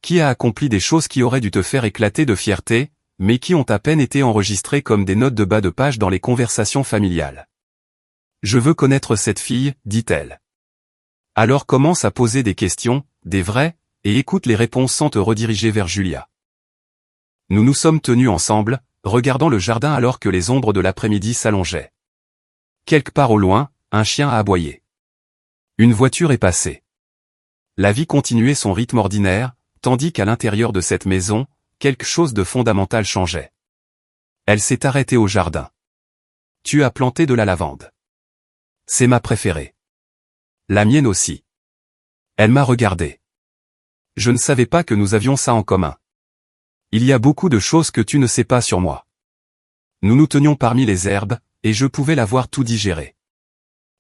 [SPEAKER 1] Qui a accompli des choses qui auraient dû te faire éclater de fierté, mais qui ont à peine été enregistrées comme des notes de bas de page dans les conversations familiales. Je veux connaître cette fille, dit-elle. Alors commence à poser des questions, des vraies, et écoute les réponses sans te rediriger vers Julia. Nous nous sommes tenus ensemble, regardant le jardin alors que les ombres de l'après-midi s'allongeaient. Quelque part au loin, un chien a aboyé. Une voiture est passée. La vie continuait son rythme ordinaire, tandis qu'à l'intérieur de cette maison, quelque chose de fondamental changeait. Elle s'est arrêtée au jardin. Tu as planté de la lavande. C'est ma préférée. La mienne aussi. Elle m'a regardé. Je ne savais pas que nous avions ça en commun. Il y a beaucoup de choses que tu ne sais pas sur moi. Nous nous tenions parmi les herbes, et je pouvais la voir tout digérer.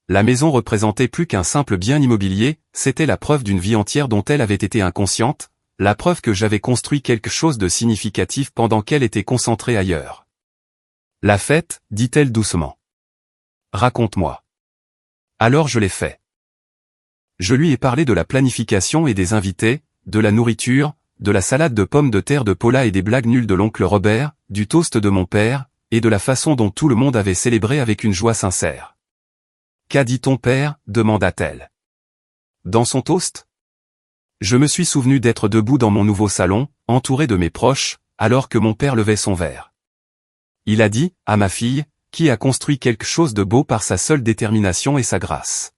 [SPEAKER 1] La maison représentait plus qu'un simple bien immobilier, c'était la preuve d'une vie entière dont elle avait été inconsciente, la preuve que j'avais construit quelque chose de significatif pendant qu'elle était concentrée ailleurs. La fête, dit-elle doucement. Raconte-moi. Alors je l'ai fait. Je lui ai parlé de la planification et des invités, de la nourriture, de la salade de pommes de terre de Paula et des blagues nulles de l'oncle Robert, du toast de mon père, et de la façon dont tout le monde avait célébré avec une joie sincère. Qu'a dit ton père, demanda-t-elle. Dans son toast? Je me suis souvenu d'être debout dans mon nouveau salon, entouré de mes proches, alors que mon père levait son verre. Il a dit, à ma fille, qui a construit quelque chose de beau par sa seule détermination et sa grâce.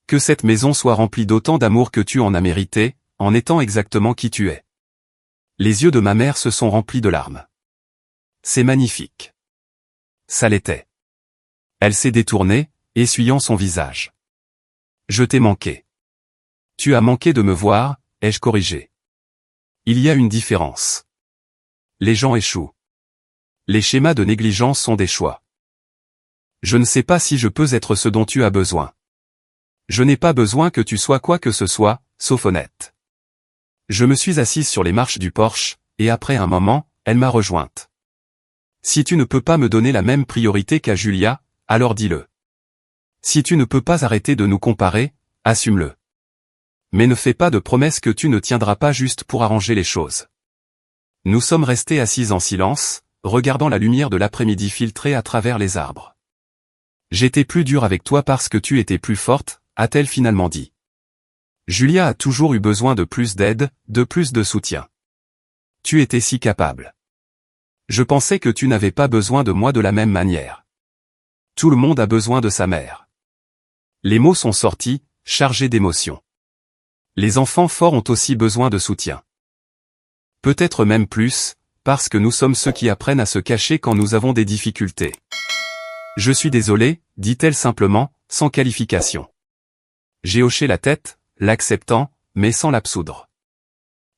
[SPEAKER 1] Que cette maison soit remplie d'autant d'amour que tu en as mérité, en étant exactement qui tu es. Les yeux de ma mère se sont remplis de larmes. C'est magnifique. Ça l'était. Elle s'est détournée, essuyant son visage. Je t'ai manqué. Tu as manqué de me voir, ai-je corrigé. Il y a une différence. Les gens échouent. Les schémas de négligence sont des choix. Je ne sais pas si je peux être ce dont tu as besoin. Je n'ai pas besoin que tu sois quoi que ce soit, sauf honnête. Je me suis assise sur les marches du porche, et après un moment, elle m'a rejointe. Si tu ne peux pas me donner la même priorité qu'à Julia, alors dis-le. Si tu ne peux pas arrêter de nous comparer, assume-le. Mais ne fais pas de promesses que tu ne tiendras pas juste pour arranger les choses. Nous sommes restés assis en silence, regardant la lumière de l'après-midi filtrer à travers les arbres. J'étais plus dur avec toi parce que tu étais plus forte, a-t-elle finalement dit. Julia a toujours eu besoin de plus d'aide, de plus de soutien. Tu étais si capable. Je pensais que tu n'avais pas besoin de moi de la même manière. Tout le monde a besoin de sa mère. Les mots sont sortis, chargés d'émotion. Les enfants forts ont aussi besoin de soutien. Peut-être même plus, parce que nous sommes ceux qui apprennent à se cacher quand nous avons des difficultés. Je suis désolé, dit-elle simplement, sans qualification. J'ai hoché la tête, l'acceptant, mais sans l'absoudre.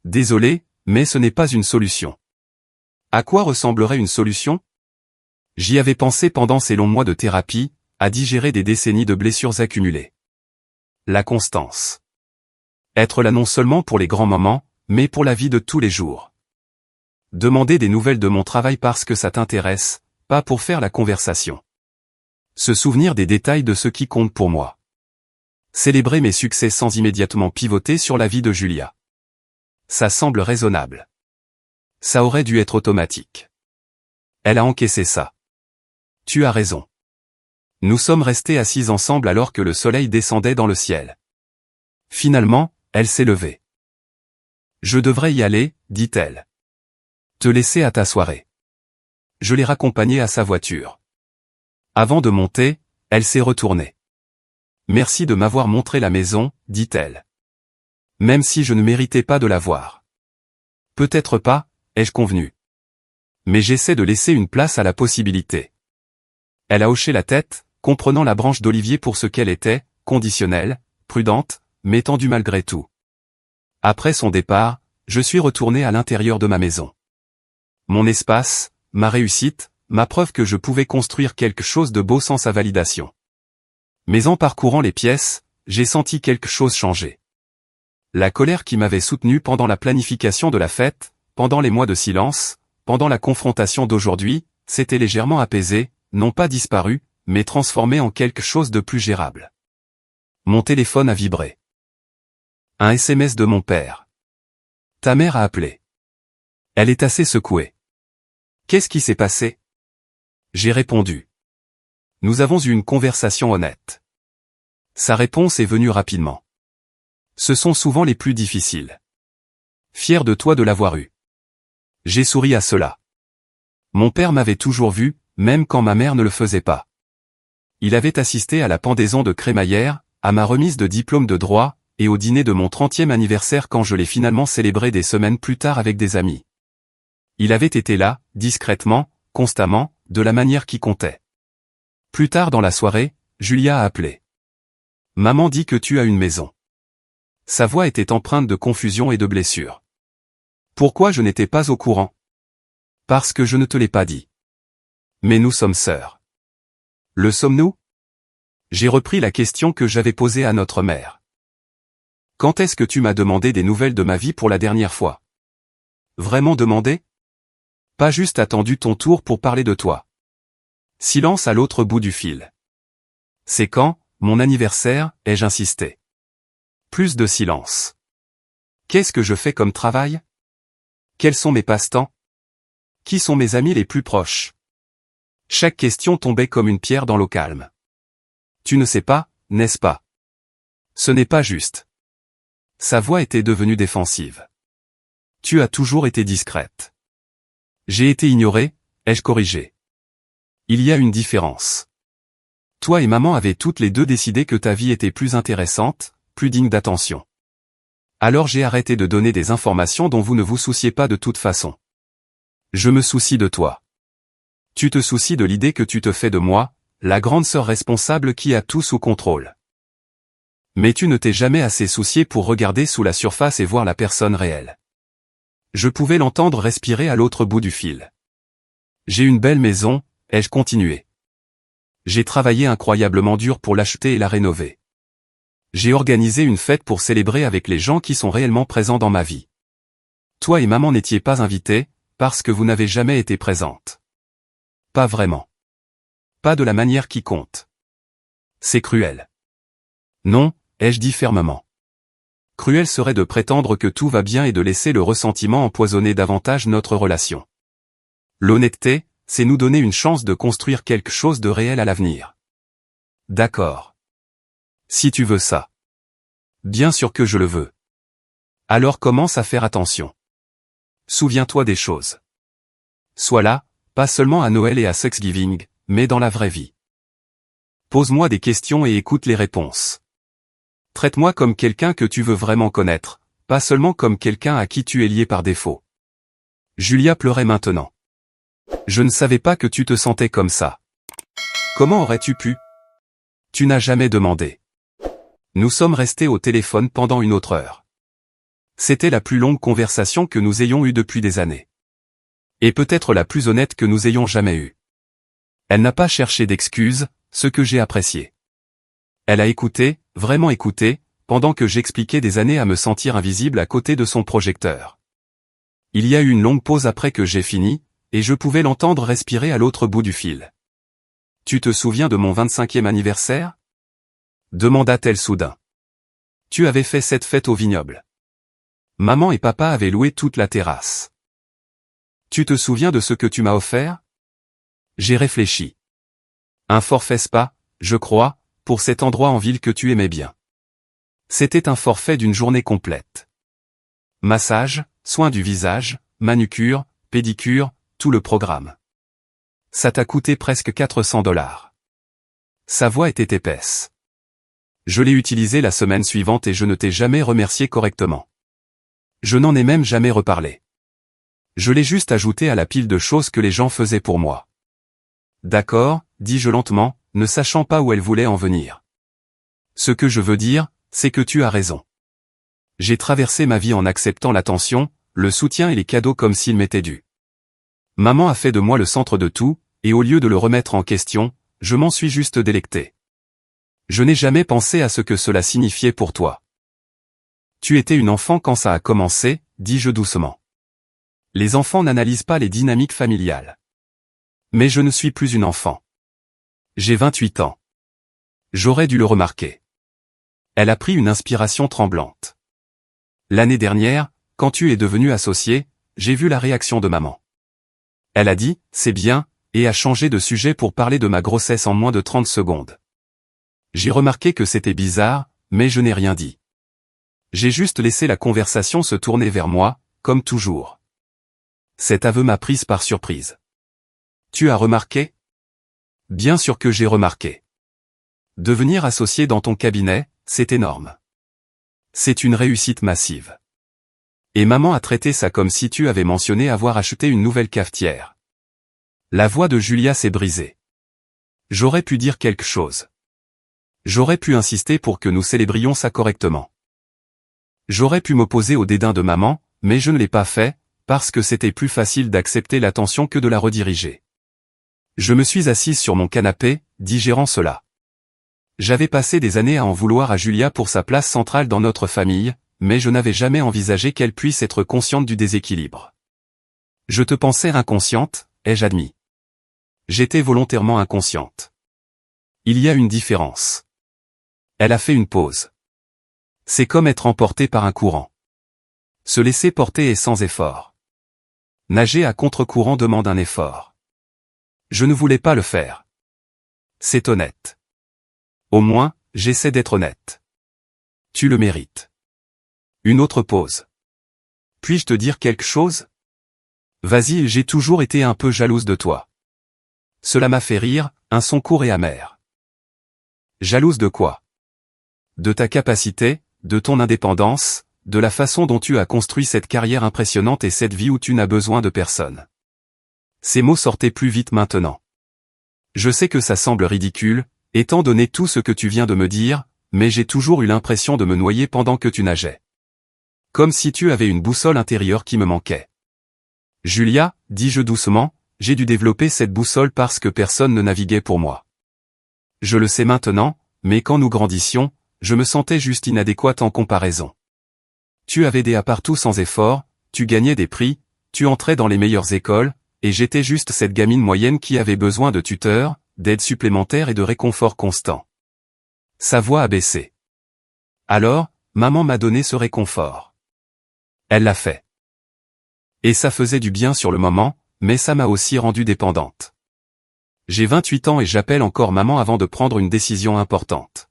[SPEAKER 1] Désolé, mais ce n'est pas une solution. À quoi ressemblerait une solution? J'y avais pensé pendant ces longs mois de thérapie, à digérer des décennies de blessures accumulées. La constance. Être là non seulement pour les grands moments, mais pour la vie de tous les jours. Demander des nouvelles de mon travail parce que ça t'intéresse, pas pour faire la conversation. Se souvenir des détails de ce qui compte pour moi. Célébrer mes succès sans immédiatement pivoter sur la vie de Julia. Ça semble raisonnable. Ça aurait dû être automatique. Elle a encaissé ça. Tu as raison. Nous sommes restés assis ensemble alors que le soleil descendait dans le ciel. Finalement, elle s'est levée. Je devrais y aller, dit-elle. Te laisser à ta soirée. Je l'ai raccompagnée à sa voiture. Avant de monter, elle s'est retournée. Merci de m'avoir montré la maison, dit-elle. Même si je ne méritais pas de la voir. Peut-être pas, ai-je convenu. Mais j'essaie de laisser une place à la possibilité. Elle a hoché la tête, comprenant la branche d'olivier pour ce qu'elle était, conditionnelle, prudente, mais tendue malgré tout. Après son départ, je suis retourné à l'intérieur de ma maison. Mon espace, ma réussite, ma preuve que je pouvais construire quelque chose de beau sans sa validation. Mais en parcourant les pièces, j'ai senti quelque chose changer. La colère qui m'avait soutenu pendant la planification de la fête, pendant les mois de silence, pendant la confrontation d'aujourd'hui, s'était légèrement apaisée, non pas disparue, mais transformée en quelque chose de plus gérable. Mon téléphone a vibré. Un SMS de mon père. Ta mère a appelé. Elle est assez secouée. Qu'est-ce qui s'est passé? J'ai répondu. Nous avons eu une conversation honnête. Sa réponse est venue rapidement. Ce sont souvent les plus difficiles. Fier de toi de l'avoir eu. J'ai souri à cela. Mon père m'avait toujours vu, même quand ma mère ne le faisait pas. Il avait assisté à la pendaison de crémaillère, à ma remise de diplôme de droit, et au dîner de mon 30e anniversaire quand je l'ai finalement célébré des semaines plus tard avec des amis. Il avait été là, discrètement, constamment, de la manière qui comptait. Plus tard dans la soirée, Julia a appelé. Maman dit que tu as une maison. Sa voix était empreinte de confusion et de blessure. Pourquoi je n'étais pas au courant? Parce que je ne te l'ai pas dit. Mais nous sommes sœurs. Le sommes-nous? J'ai repris la question que j'avais posée à notre mère. Quand est-ce que tu m'as demandé des nouvelles de ma vie pour la dernière fois? Vraiment demandé? Pas juste attendu ton tour pour parler de toi. Silence à l'autre bout du fil. C'est quand, mon anniversaire, ai-je insisté. Plus de silence. Qu'est-ce que je fais comme travail? Quels sont mes passe-temps? Qui sont mes amis les plus proches? Chaque question tombait comme une pierre dans l'eau calme. Tu ne sais pas, n'est-ce pas? Ce n'est pas juste. Sa voix était devenue défensive. Tu as toujours été discrète. J'ai été ignoré, ai-je corrigé. Il y a une différence. Toi et maman avez toutes les deux décidé que ta vie était plus intéressante, plus digne d'attention. Alors j'ai arrêté de donner des informations dont vous ne vous souciez pas de toute façon. Je me soucie de toi. Tu te soucies de l'idée que tu te fais de moi, la grande sœur responsable qui a tout sous contrôle. Mais tu ne t'es jamais assez soucié pour regarder sous la surface et voir la personne réelle. Je pouvais l'entendre respirer à l'autre bout du fil. J'ai une belle maison, ai-je continué. J'ai travaillé incroyablement dur pour l'acheter et la rénover. J'ai organisé une fête pour célébrer avec les gens qui sont réellement présents dans ma vie. Toi et maman n'étiez pas invités, parce que vous n'avez jamais été présentes. Pas vraiment. Pas de la manière qui compte. C'est cruel. Non, ai-je dit fermement. Cruel serait de prétendre que tout va bien et de laisser le ressentiment empoisonner davantage notre relation. L'honnêteté, c'est nous donner une chance de construire quelque chose de réel à l'avenir. D'accord. Si tu veux ça. Bien sûr que je le veux. Alors commence à faire attention. Souviens-toi des choses. Sois là, pas seulement à Noël et à Thanksgiving, mais dans la vraie vie. Pose-moi des questions et écoute les réponses. Traite-moi comme quelqu'un que tu veux vraiment connaître, pas seulement comme quelqu'un à qui tu es lié par défaut. Julia pleurait maintenant. Je ne savais pas que tu te sentais comme ça. Comment aurais-tu pu? Tu n'as jamais demandé. Nous sommes restés au téléphone pendant une autre heure. C'était la plus longue conversation que nous ayons eue depuis des années. Et peut-être la plus honnête que nous ayons jamais eue. Elle n'a pas cherché d'excuses, ce que j'ai apprécié. Elle a écouté, vraiment écouté, pendant que j'expliquais des années à me sentir invisible à côté de son projecteur. Il y a eu une longue pause après que j'ai fini, et je pouvais l'entendre respirer à l'autre bout du fil. « Tu te souviens de mon 25e anniversaire ?» demanda-t-elle soudain. « Tu avais fait cette fête au vignoble. Maman et papa avaient loué toute la terrasse. Tu te souviens de ce que tu m'as offert ?» J'ai réfléchi. Un forfait spa, je crois, pour cet endroit en ville que tu aimais bien. C'était un forfait d'une journée complète. Massage, soins du visage, manucure, pédicure, tout le programme. Ça t'a coûté presque 400 $. Sa voix était épaisse. Je l'ai utilisé la semaine suivante et je ne t'ai jamais remercié correctement. Je n'en ai même jamais reparlé. Je l'ai juste ajouté à la pile de choses que les gens faisaient pour moi. D'accord, dis-je lentement, ne sachant pas où elle voulait en venir. Ce que je veux dire, c'est que tu as raison. J'ai traversé ma vie en acceptant l'attention, le soutien et les cadeaux comme s'ils m'étaient dus. Maman a fait de moi le centre de tout, et au lieu de le remettre en question, je m'en suis juste délecté. Je n'ai jamais pensé à ce que cela signifiait pour toi. Tu étais une enfant quand ça a commencé, dis-je doucement. Les enfants n'analysent pas les dynamiques familiales. Mais je ne suis plus une enfant. J'ai 28 ans. J'aurais dû le remarquer. Elle a pris une inspiration tremblante. L'année dernière, quand tu es devenu associé, j'ai vu la réaction de maman. Elle a dit, c'est bien, et a changé de sujet pour parler de ma grossesse en moins de 30 secondes. J'ai remarqué que c'était bizarre, mais je n'ai rien dit. J'ai juste laissé la conversation se tourner vers moi, comme toujours. Cet aveu m'a prise par surprise. Tu as remarqué? Bien sûr que j'ai remarqué. Devenir associé dans ton cabinet, c'est énorme. C'est une réussite massive. Et maman a traité ça comme si tu avais mentionné avoir acheté une nouvelle cafetière. La voix de Julia s'est brisée. J'aurais pu dire quelque chose. J'aurais pu insister pour que nous célébrions ça correctement. J'aurais pu m'opposer au dédain de maman, mais je ne l'ai pas fait, parce que c'était plus facile d'accepter l'attention que de la rediriger. Je me suis assise sur mon canapé, digérant cela. J'avais passé des années à en vouloir à Julia pour sa place centrale dans notre famille, mais je n'avais jamais envisagé qu'elle puisse être consciente du déséquilibre. Je te pensais inconsciente, ai-je admis. J'étais volontairement inconsciente. Il y a une différence. Elle a fait une pause. C'est comme être emporté par un courant. Se laisser porter est sans effort. Nager à contre-courant demande un effort. Je ne voulais pas le faire. C'est honnête. Au moins, j'essaie d'être honnête. Tu le mérites. Une autre pause. Puis-je te dire quelque chose? Vas-y, j'ai toujours été un peu jalouse de toi. Cela m'a fait rire, un son court et amer. Jalouse de quoi? De ta capacité, de ton indépendance, de la façon dont tu as construit cette carrière impressionnante et cette vie où tu n'as besoin de personne. Ces mots sortaient plus vite maintenant. Je sais que ça semble ridicule, étant donné tout ce que tu viens de me dire, mais j'ai toujours eu l'impression de me noyer pendant que tu nageais. Comme si tu avais une boussole intérieure qui me manquait. Julia, dis-je doucement, j'ai dû développer cette boussole parce que personne ne naviguait pour moi. Je le sais maintenant, mais quand nous grandissions, je me sentais juste inadéquate en comparaison. Tu avais des A partout sans effort, tu gagnais des prix, tu entrais dans les meilleures écoles, et j'étais juste cette gamine moyenne qui avait besoin de tuteurs, d'aide supplémentaire et de réconfort constant. Sa voix a baissé. Alors, maman m'a donné ce réconfort. Elle l'a fait. Et ça faisait du bien sur le moment, mais ça m'a aussi rendue dépendante. J'ai 28 ans et j'appelle encore maman avant de prendre une décision importante.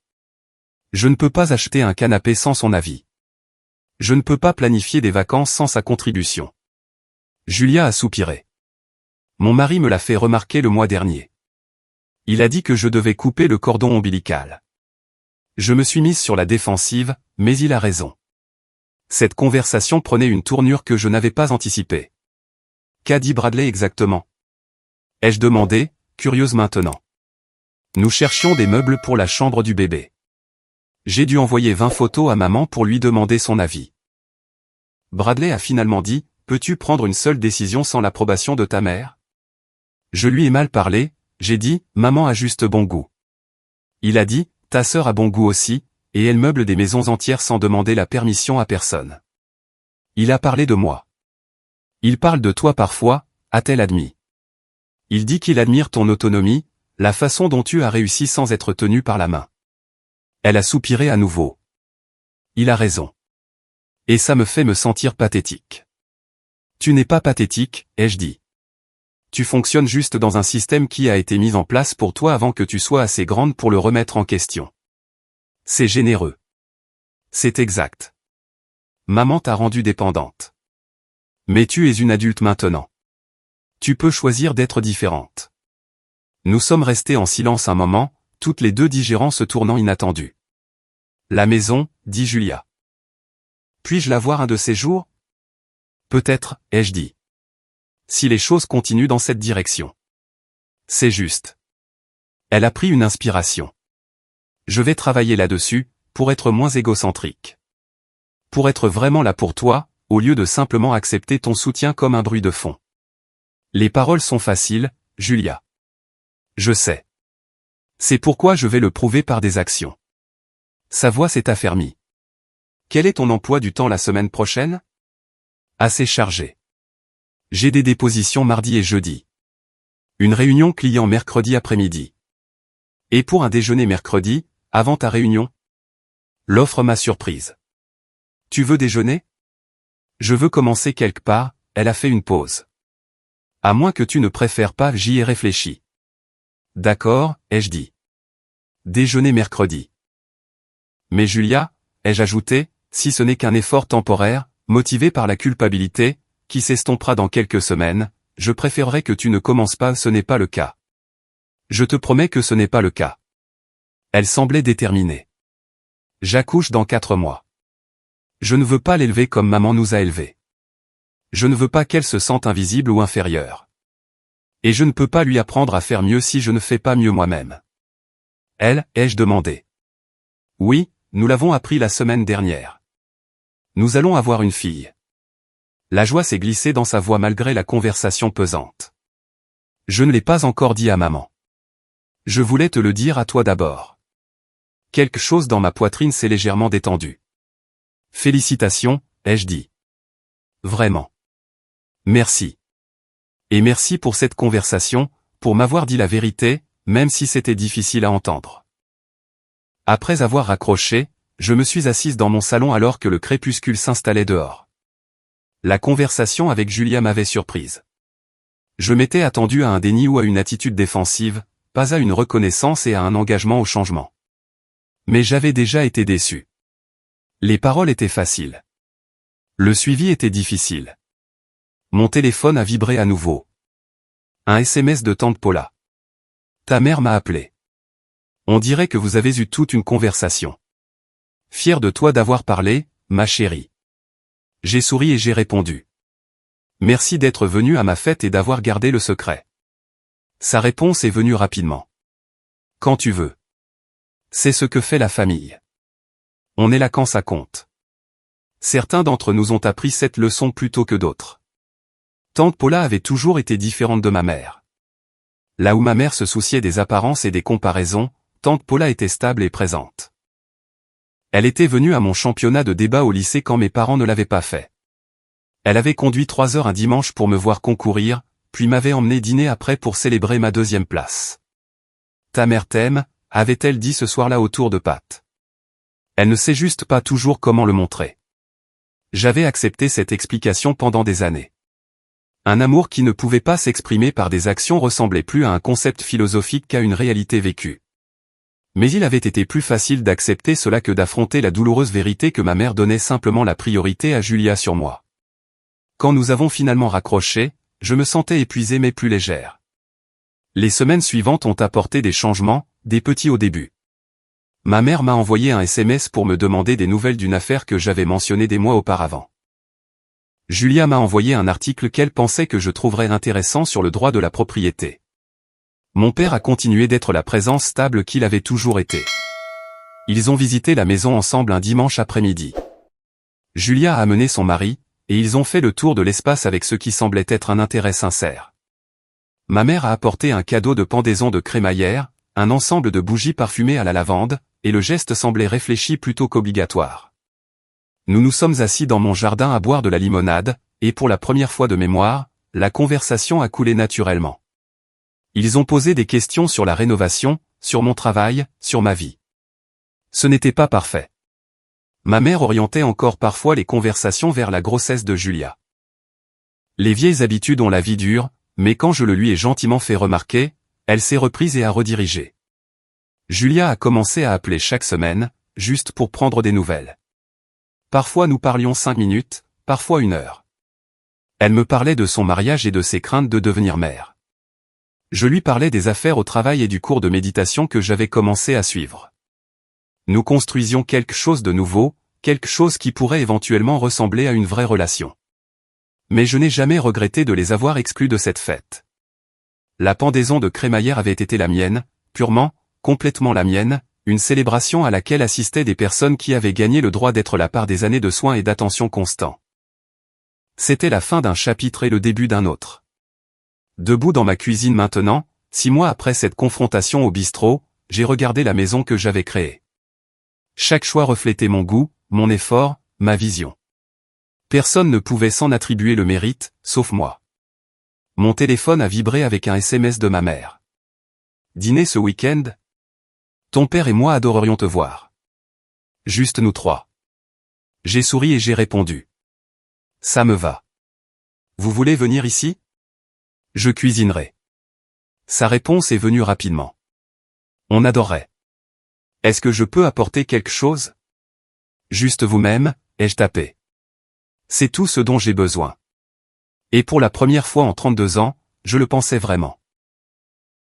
[SPEAKER 1] Je ne peux pas acheter un canapé sans son avis. Je ne peux pas planifier des vacances sans sa contribution. Julia a soupiré. Mon mari me l'a fait remarquer le mois dernier. Il a dit que je devais couper le cordon ombilical. Je me suis mise sur la défensive, mais il a raison. Cette conversation prenait une tournure que je n'avais pas anticipée. Qu'a dit Bradley exactement? Ai-je demandé, curieuse maintenant. Nous cherchions des meubles pour la chambre du bébé. J'ai dû envoyer 20 photos à maman pour lui demander son avis. Bradley a finalement dit, peux-tu prendre une seule décision sans l'approbation de ta mère? Je lui ai mal parlé, j'ai dit, maman a juste bon goût. Il a dit, ta sœur a bon goût aussi, et elle meuble des maisons entières sans demander la permission à personne. Il a parlé de moi. Il parle de toi parfois, a-t-elle admis. Il dit qu'il admire ton autonomie, la façon dont tu as réussi sans être tenu par la main. Elle a soupiré à nouveau. Il a raison. Et ça me fait me sentir pathétique. Tu n'es pas pathétique, ai-je dit. Tu fonctionnes juste dans un système qui a été mis en place pour toi avant que tu sois assez grande pour le remettre en question. C'est généreux. C'est exact. Maman t'a rendue dépendante. Mais tu es une adulte maintenant. Tu peux choisir d'être différente. Nous sommes restés en silence un moment, toutes les deux digérant ce tournant inattendu. La maison, dit Julia. Puis-je la voir un de ces jours? Peut-être, ai-je dit. Si les choses continuent dans cette direction. C'est juste. Elle a pris une inspiration. Je vais travailler là-dessus, pour être moins égocentrique. Pour être vraiment là pour toi, au lieu de simplement accepter ton soutien comme un bruit de fond. Les paroles sont faciles, Julia. Je sais. C'est pourquoi je vais le prouver par des actions. Sa voix s'est affermie. Quel est ton emploi du temps la semaine prochaine? Assez chargé. J'ai des dépositions mardi et jeudi. Une réunion client mercredi après-midi. Et pour un déjeuner mercredi, avant ta réunion? L'offre m'a surprise. Tu veux déjeuner? Je veux commencer quelque part, elle a fait une pause. À moins que tu ne préfères pas, j'y ai réfléchi. D'accord, ai-je dit. Déjeuner mercredi. Mais Julia, ai-je ajouté, si ce n'est qu'un effort temporaire, motivé par la culpabilité, qui s'estompera dans quelques semaines, je préférerais que tu ne commences pas, ce n'est pas le cas. Je te promets que ce n'est pas le cas. Elle semblait déterminée. J'accouche dans 4 mois. Je ne veux pas l'élever comme maman nous a élevés. Je ne veux pas qu'elle se sente invisible ou inférieure. Et je ne peux pas lui apprendre à faire mieux si je ne fais pas mieux moi-même. Elle, ai-je demandé. Oui, nous l'avons appris la semaine dernière. Nous allons avoir une fille. La joie s'est glissée dans sa voix malgré la conversation pesante. Je ne l'ai pas encore dit à maman. Je voulais te le dire à toi d'abord. Quelque chose dans ma poitrine s'est légèrement détendu. Félicitations, ai-je dit. Vraiment. Merci. Et merci pour cette conversation, pour m'avoir dit la vérité, même si c'était difficile à entendre. Après avoir raccroché, je me suis assise dans mon salon alors que le crépuscule s'installait dehors. La conversation avec Julia m'avait surprise. Je m'étais attendu à un déni ou à une attitude défensive, pas à une reconnaissance et à un engagement au changement. Mais j'avais déjà été déçu. Les paroles étaient faciles. Le suivi était difficile. Mon téléphone a vibré à nouveau. Un SMS de tante Paula. Ta mère m'a appelé. On dirait que vous avez eu toute une conversation. Fier de toi d'avoir parlé, ma chérie. J'ai souri et j'ai répondu. Merci d'être venu à ma fête et d'avoir gardé le secret. Sa réponse est venue rapidement. Quand tu veux. C'est ce que fait la famille. On est là quand ça compte. Certains d'entre nous ont appris cette leçon plus tôt que d'autres. Tante Paula avait toujours été différente de ma mère. Là où ma mère se souciait des apparences et des comparaisons, tante Paula était stable et présente. Elle était venue à mon championnat de débat au lycée quand mes parents ne l'avaient pas fait. Elle avait conduit 3 heures un dimanche pour me voir concourir, puis m'avait emmené dîner après pour célébrer ma 2e place. Ta mère t'aime, avait-elle dit ce soir-là autour de Pat. Elle ne sait juste pas toujours comment le montrer. J'avais accepté cette explication pendant des années. Un amour qui ne pouvait pas s'exprimer par des actions ressemblait plus à un concept philosophique qu'à une réalité vécue. Mais il avait été plus facile d'accepter cela que d'affronter la douloureuse vérité que ma mère donnait simplement la priorité à Julia sur moi. Quand nous avons finalement raccroché, je me sentais épuisée mais plus légère. Les semaines suivantes ont apporté des changements, des petits au début. Ma mère m'a envoyé un SMS pour me demander des nouvelles d'une affaire que j'avais mentionnée des mois auparavant. Julia m'a envoyé un article qu'elle pensait que je trouverais intéressant sur le droit de la propriété. Mon père a continué d'être la présence stable qu'il avait toujours été. Ils ont visité la maison ensemble un dimanche après-midi. Julia a amené son mari, et ils ont fait le tour de l'espace avec ce qui semblait être un intérêt sincère. Ma mère a apporté un cadeau de pendaison de crémaillère, un ensemble de bougies parfumées à la lavande, et le geste semblait réfléchi plutôt qu'obligatoire. Nous nous sommes assis dans mon jardin à boire de la limonade, et pour la première fois de mémoire, la conversation a coulé naturellement. Ils ont posé des questions sur la rénovation, sur mon travail, sur ma vie. Ce n'était pas parfait. Ma mère orientait encore parfois les conversations vers la grossesse de Julia. Les vieilles habitudes ont la vie dure, mais quand je le lui ai gentiment fait remarquer, elle s'est reprise et a redirigé. Julia a commencé à appeler chaque semaine, juste pour prendre des nouvelles. Parfois nous parlions 5 minutes, parfois 1 heure. Elle me parlait de son mariage et de ses craintes de devenir mère. Je lui parlais des affaires au travail et du cours de méditation que j'avais commencé à suivre. Nous construisions quelque chose de nouveau, quelque chose qui pourrait éventuellement ressembler à une vraie relation. Mais je n'ai jamais regretté de les avoir exclus de cette fête. La pendaison de crémaillère avait été la mienne, purement, complètement la mienne, une célébration à laquelle assistaient des personnes qui avaient gagné le droit d'être là par des années de soins et d'attention constants. C'était la fin d'un chapitre et le début d'un autre. Debout dans ma cuisine maintenant, 6 mois après cette confrontation au bistrot, j'ai regardé la maison que j'avais créée. Chaque choix reflétait mon goût, mon effort, ma vision. Personne ne pouvait s'en attribuer le mérite, sauf moi. Mon téléphone a vibré avec un SMS de ma mère. Dîner ce week-end? Ton père et moi adorerions te voir. Juste nous 3. J'ai souri et j'ai répondu. Ça me va. Vous voulez venir ici? Je cuisinerai. Sa réponse est venue rapidement. On adorerait. Est-ce que je peux apporter quelque chose? Juste vous-même, ai-je tapé. C'est tout ce dont j'ai besoin. Et pour la première fois en 32 ans, je le pensais vraiment.